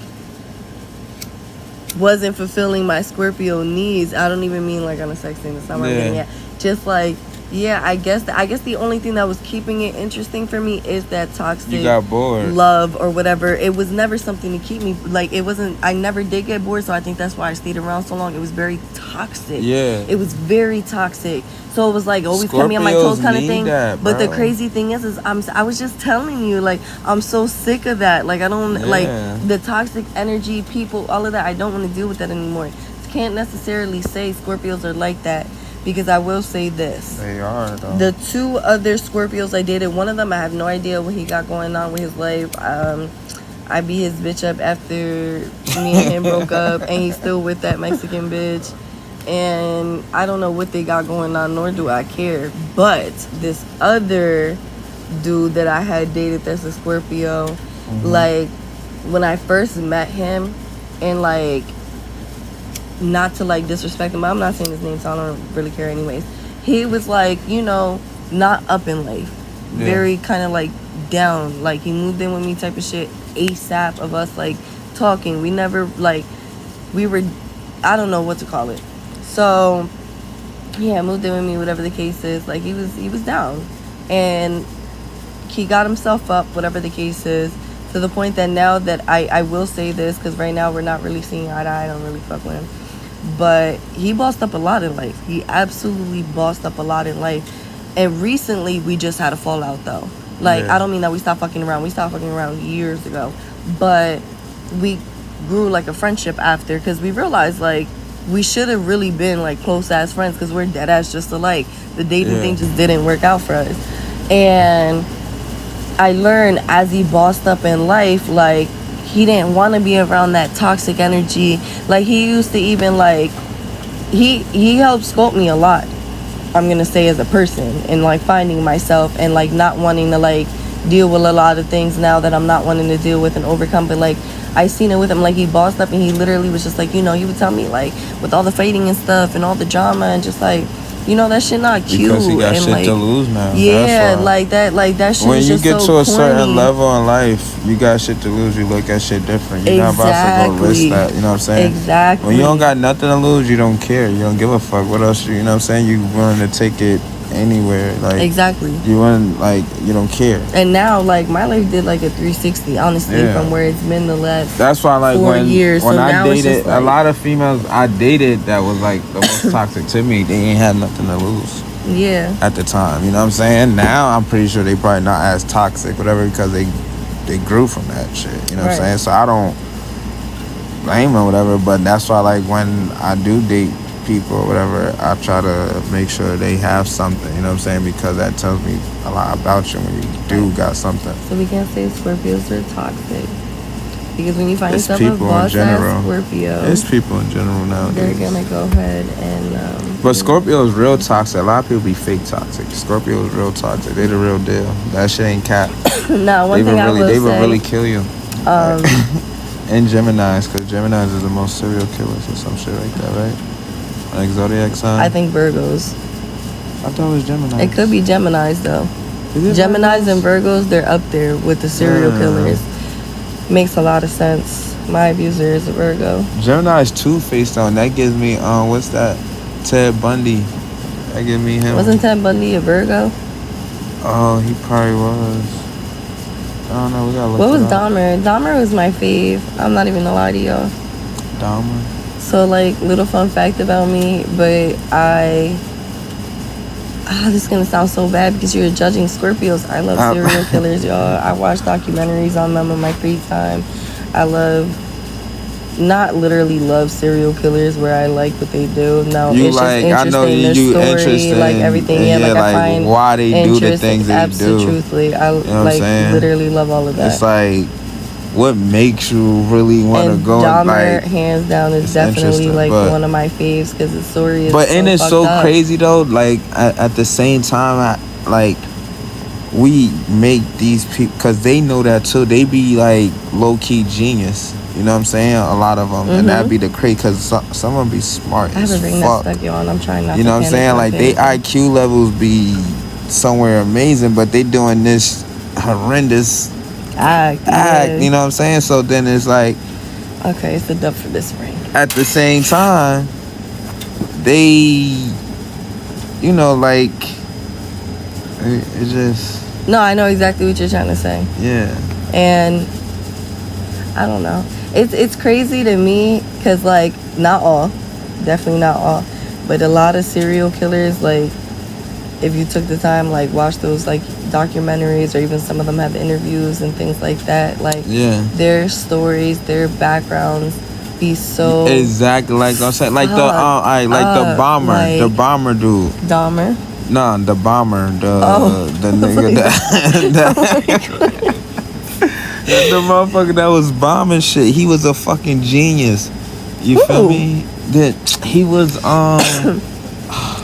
wasn't fulfilling my Scorpio needs. I don't even mean like on a sex thing. That's not what I'm getting at. Just like, yeah, I guess the only thing that was keeping it interesting for me is that toxic you got bored. Love or whatever. It was never something to keep me, like, it wasn't, I never did get bored, so I think that's why I stayed around so long. It was very toxic. Yeah. It was very toxic. So it was like always kept me on my toes kind of thing. But the crazy thing is I was just telling you, like, I'm so sick of that. Like, I don't like the toxic energy, people, all of that. I don't want to deal with that anymore. Can't necessarily say Scorpios are like that. Because I will say this. They are, though. The two other Scorpios I dated, one of them I have no idea what he got going on with his life. I beat his bitch up after me and him broke up, and he's still with that Mexican bitch. And I don't know what they got going on, nor do I care. But this other dude that I had dated that's a Scorpio, like, when I first met him, and like, not to like disrespect him, but I'm not saying his name, so I don't really care anyways. He was like, you know, not up in life. Yeah. Very kind of like down. Like, he moved in with me type of shit ASAP of us like talking. We never like, we were, I don't know what to call it. So yeah, moved in with me, whatever the case is. Like, he was down. And he got himself up, whatever the case is, to the point that now that I will say this, because right now we're not really seeing eye to eye. I don't really fuck with him. but he bossed up a lot in life. He absolutely bossed up a lot in life. And recently, we just had a fallout, though. Like, Yeah. I don't mean that we stopped fucking around. We stopped fucking around years ago. But we grew, like, a friendship after, because we realized, like, we should have really been, like, close-ass friends, because we're dead-ass just alike. The dating thing just didn't work out for us. And I learned as he bossed up in life, like, he didn't want to be around that toxic energy. Like, he used to even, like, he helped sculpt me a lot, I'm gonna say, as a person, and like finding myself and like not wanting to like deal with a lot of things now that I'm not wanting to deal with and overcome. But like I seen it with him, like he bossed up and he literally was just like, you know, he would tell me like with all the fighting and stuff and all the drama and just like, you know, that shit not cute. Because he got and shit like, to lose now. Yeah, like that shit when is you just get so to a corny. certain level in life, you got shit to lose. You look at shit different. You're not about to go risk that. You know what I'm saying? Exactly. When you don't got nothing to lose, you don't care. You don't give a fuck. What else? You know what I'm saying? You willing to take it anywhere. Like exactly. You want like you don't care. And now like my life did like a 360, honestly, from where it's been the last. That's why like 4 years. When so I dated like, a lot of females I dated that was like the most toxic to me. They ain't had nothing to lose. Yeah. At the time, you know what I'm saying? Now I'm pretty sure they probably not as toxic, whatever, because they grew from that shit. You know what I'm saying? So I don't blame them, whatever. But that's why, like, when I do date people or whatever, I try to make sure they have something. You know what I'm saying? Because that tells me a lot about you when you do got something. So we can't say Scorpios are toxic. Because when you find It's yourself a people in boss general. ass Scorpio, It's people in general nowadays. they're gonna go ahead and But Scorpio is real toxic. A lot of people be fake toxic. Scorpio is real toxic. They the real deal. That shit ain't cap. no, one thing I will they say, would really kill you. And Geminis, because Geminis is the most serial killers or some shit like that, right? Like zodiac sign. I think Virgos. I thought it was Geminis. It could be Geminis though. Geminis and Virgos, they're up there with the serial killers. Makes a lot of sense. My abuser is a Virgo. Gemini's two-faced on. That gives me what's that? Ted Bundy. That gives me him. Wasn't Ted Bundy a Virgo? Oh, he probably was. I don't know. We gotta look. What was Dahmer? Dahmer was my fave. I'm not even gonna lie to y'all. Dahmer. So like, little fun fact about me, but this is gonna sound so bad because you're judging Scorpios. I love serial killers, y'all. I watch documentaries on them in my free time. I not literally love serial killers where I like what they do. No, you it's like, just interesting. I know you do story, interesting, like everything. Yeah, like I find why they do the things they do. Absolutely, I you know like literally love all of that. It's like, what makes you really want to go? Dahmer, like, hands down, is definitely like one of my faves because the story is. But so ain't it so up. crazy though? Like at the same time, like we make these people because they know that too. They be like low key genius. You know what I'm saying? A lot of them, and that'd be the crazy because some of them be smart. I have a ring that's stuck, y'all, and I'm trying not. You know what I'm saying? Like they IQ levels be somewhere amazing, but they doing this horrendous act. You know what I'm saying? So then it's like, okay, it's a dub for this ring. At the same time, they, you know, like it just. No, I know exactly what you're trying to say. Yeah. And I don't know. It's crazy to me because like not all, definitely not all, but a lot of serial killers, like if you took the time, like watch those like documentaries or even some of them have interviews and things like that, like their stories, their backgrounds be so exactly like I said, like the the bomber, like, the bomber dude. Dahmer? Nah, the bomber, the nigga that the motherfucker that was bombing shit. He was a fucking genius. You feel me? That he was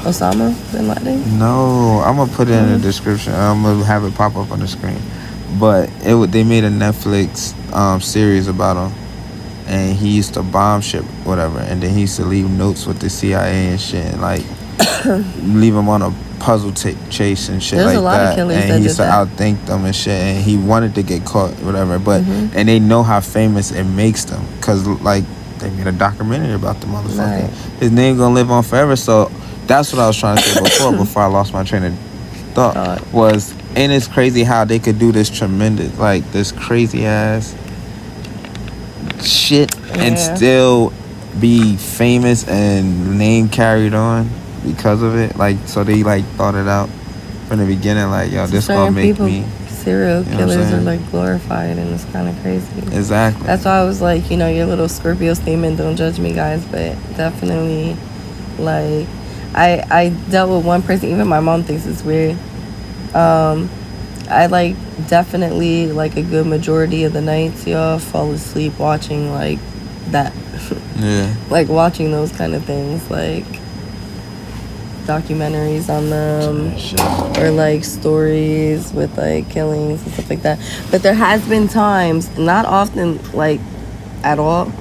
Osama bin Laden? No, I'm gonna put it in the description. I'm gonna have it pop up on the screen. But they made a Netflix series about him, and he used to bomb shit, whatever, and then he used to leave notes with the CIA and shit, and like leave him on a puzzle chase and shit. There's like a lot that. Of killers and he used to outthink them and shit, and he wanted to get caught, whatever. But and they know how famous it makes them, cause like they made a documentary about the motherfucker. Right. His name gonna live on forever. So that's what I was trying to say before I lost my train of thought. Was, and it's crazy how they could do this tremendous, like this crazy ass shit and still be famous and name carried on because of it. Like, so they like thought it out from the beginning. Like, yo, this gonna Certain make people, me. serial You know what I'm killers are saying? like glorified, and it's kind of crazy. Exactly. That's why I was like, you know, your little Scorpio statement, don't judge me, guys, but definitely, like, I dealt with one person, even my mom thinks it's weird. I like definitely like a good majority of the nights, y'all, fall asleep watching like that. Yeah. Like watching those kind of things, like documentaries on them, Shit. or like stories with like killings and stuff like that. But there has been times, not often, like at all,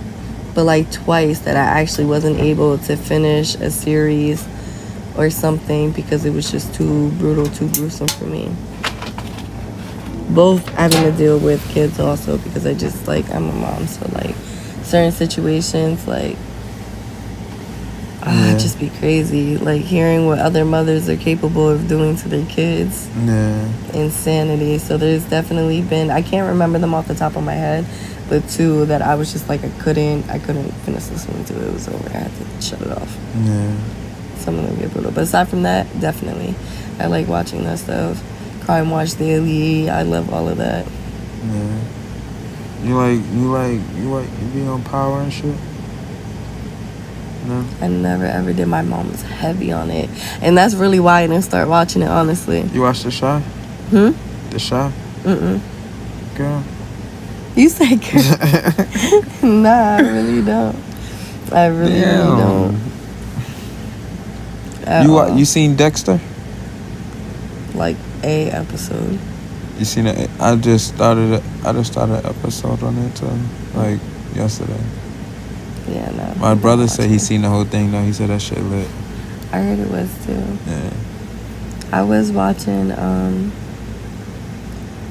but like twice, that I actually wasn't able to finish a series or something because it was just too brutal, too gruesome for me. Both having to deal with kids also, because I just like, I'm a mom, so like certain situations, like it'd just be crazy, like hearing what other mothers are capable of doing to their kids. Yeah. Insanity. So there's definitely been, I can't remember them off the top of my head, but two that I was just like, I couldn't finish listening to it. It was over. I had to shut it off. Yeah. Some of them get brutal, but aside from that, definitely I like watching that stuff. Crime Watch Daily, I love all of that. Yeah. You be on Power and shit? No. I never ever did. My mom was heavy on it, and that's really why I didn't start watching it, honestly. You watch The Shy? The Shy? Girl. You said girl. Nah, I really don't. I really don't. You seen Dexter? Like a episode. You seen it? I just started an episode on it like yesterday. Yeah, no. My brother said he seen the whole thing though. He said that shit lit. I heard it was too. Yeah. I was watching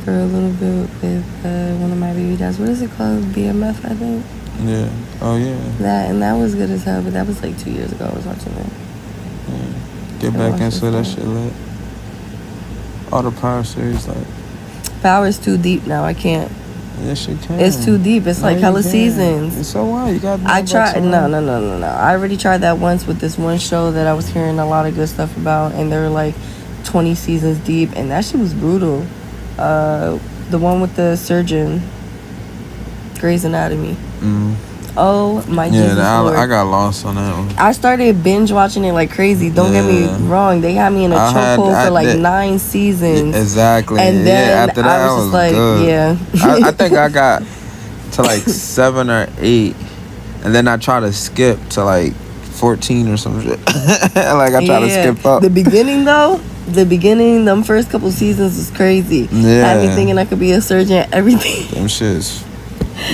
for a little bit with one of my baby dads. What is it called? BMF, I think. Yeah. Oh yeah. That was good as hell, but that was like 2 years ago I was watching it. Yeah. Get back into that shit lit. All the Power series, like. Power's too deep now. I can't. Yes, you can. It's too deep. It's like hella seasons. And so what? You got. I tried. No. I already tried that once with this one show that I was hearing a lot of good stuff about, and they were like 20 seasons deep, and that shit was brutal. The one with the surgeon, Grey's Anatomy. Oh my Jesus Lord. I got lost on that one. I started binge watching it like crazy. Don't get me wrong. They had me in a chokehold for like 9 seasons. Exactly. And then after that, I was just like, good. yeah. I think I got to like 7 or 8, and then I tried to skip to like 14 or some shit. Like I tried to skip up. The beginning though, them first couple seasons was crazy. Yeah. Had me thinking I could be a surgeon, everything. Them shits.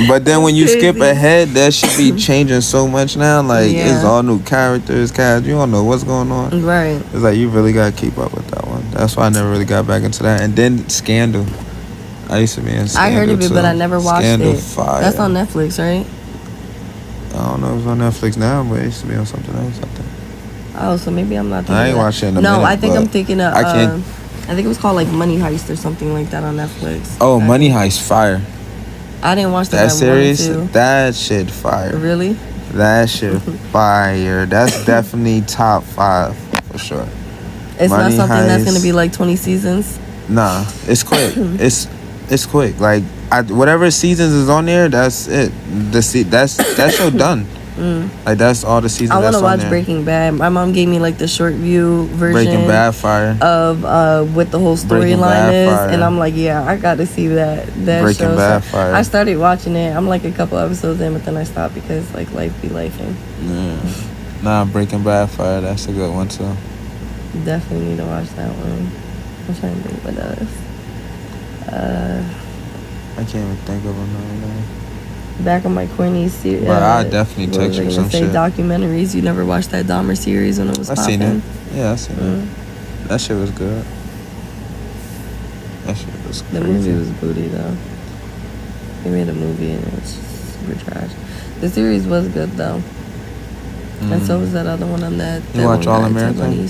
But then when you skip ahead, that should be changing so much now. Like, it's all new characters, cast. You don't know what's going on. Right. It's like, you really got to keep up with that one. That's why I never really got back into that. And then Scandal. I used to be in Scandal, I heard of it, too. but I never watched Scandal it. Fire. That's on Netflix, right? I don't know if it's on Netflix now, but it used to be on something else, I think. Oh, so maybe I'm not thinking I ain't watching it in a minute. No, I think I'm thinking of... I think it was called like Money Heist or something like that on Netflix. Oh, Money Heist, fire. I didn't watch that series. That shit fire. Really? That shit fire. That's definitely top 5 for sure. It's Money not something that's gonna be like 20 seasons. Nah, it's quick. it's quick. Like whatever seasons is on there, that's it. That show done. Like that's all the seasons. I want to watch there. Breaking Bad. My mom gave me like the short view version. Breaking Bad fire of what the whole storyline is, and I'm like, yeah, I got to see that. Breaking show. Bad so fire. I started watching it. I'm like a couple episodes in, but then I stopped because like life be lifing. Yeah. Nah, Breaking Bad fire. That's a good one too. Definitely need to watch that one. I'm trying to think what else. I can't even think of another name. Back on my corny series. But I definitely text you some shit. Documentaries. You never watched that Dahmer series when it was popping? I seen it. Yeah, I seen it. That shit was good. That shit was crazy. The movie was booty though. They made a movie and it was just super trash. The series was good though. And so was that other one on that. You watch All American?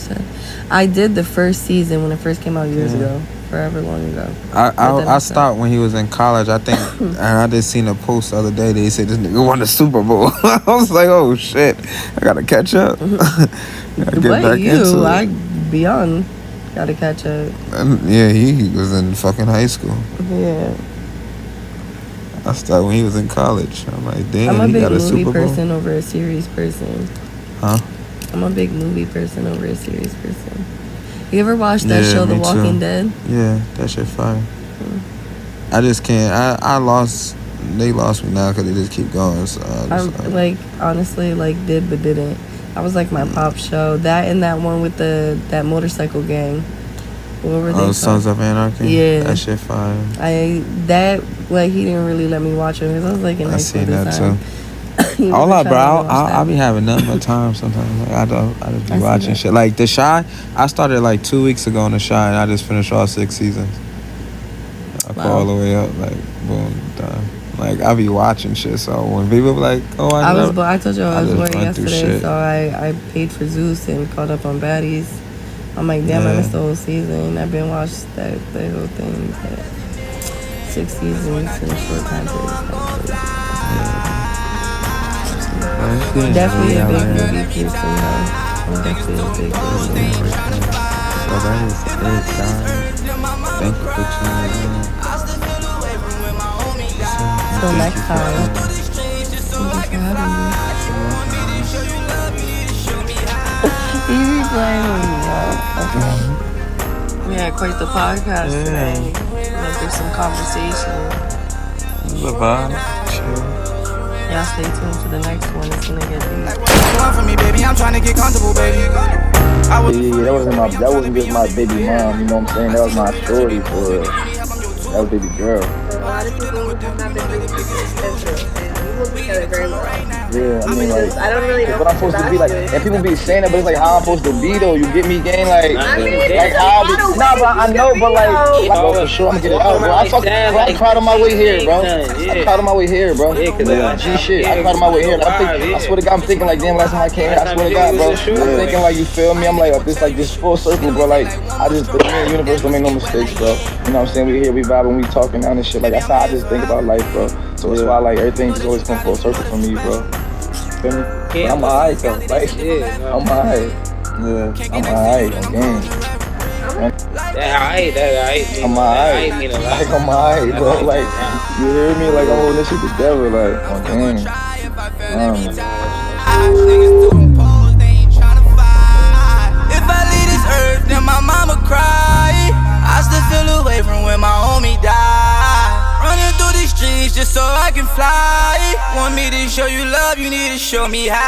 I did the first season when it first came out years ago. forever long ago. I stopped when he was in college, I think, and I just seen a post the other day. They said this nigga won the Super Bowl. I was like, oh shit, I gotta catch up. Gotta get back into it. Beyond gotta catch up. And yeah, he was in fucking high school. Yeah. I started when he was in college. I'm like, damn, I'm a he big got a movie Super Bowl. person over a series person. Huh? I'm a big movie person over a series person. You ever watched that show, The me Walking too. Dead? Yeah, that shit fire. I just can't. I lost. They lost me now because they just keep going. So like, honestly, like, did but didn't. That was like my pop show. That and that one with that motorcycle gang. What were they called? Sons of Anarchy. Yeah, that shit fire. He didn't really let me watch it because I was like in high school this time. Too. All up, bro. I'll be having nothing but time sometimes. Like, I just be watching shit. Like The Chi, I started like 2 weeks ago on The Chi, and I just finished all 6 seasons. I go all the way up, like boom, done. Like I be watching shit. So when people be like, "Oh, I told you I was bored yesterday, so I paid for Zeus and caught up on baddies. I'm like, damn, I missed the whole season. I've been watched the whole thing. 6 seasons in a short time period. Definitely a big movie person, though. I'm definitely a big movie person. So that is it, guys. Thank you for tuning in. Till next time. Thank you for having me. You replaying with me, y'all. Okay. We had quite the podcast today. Went through some conversation. Bye-bye. Chill. Y'all stay tuned for the next one. It's gonna get deep. For me, baby, I'm trying to get comfortable, baby. Yeah, that wasn't just my baby mom, you know what I'm saying? That was my shorty for real. That was baby girl. A lot of people have not been really expensive, and we work together very well. Yeah, I mean, like, I don't really know what I'm supposed to be like, and people be saying that, but it's like how I'm supposed to be though. You get me, gang? Like, I mean, like how I be, nah, but I know, but like bro, for sure, I'm gonna get it out, bro. I'm proud of my way here, bro. I'm proud of my way here, bro. G shit, I'm proud of my way here. I swear to God, I'm thinking like, damn, last time I came here, I swear to God, bro. I'm thinking like, you feel me? I'm like, this like this full circle, bro. Like, the universe don't make no mistakes, bro. You know what I'm saying? We here, we vibing, we talking down and shit. Like that's how I just think about life, bro. So it's why like everything just always come full circle for me, bro. Feel me? But I'm alright though. Like, I'm alright. Yeah, I'm alright. I'm game. I'm alright. Like I'm alright, bro. Like you hear me? Like I'm holding this shit together. Like I'm game. If I leave this earth, then my mama cry. I still feel away from when my homie died. Running through these streets just so I can fly. Want me to show you love, you need to show me how.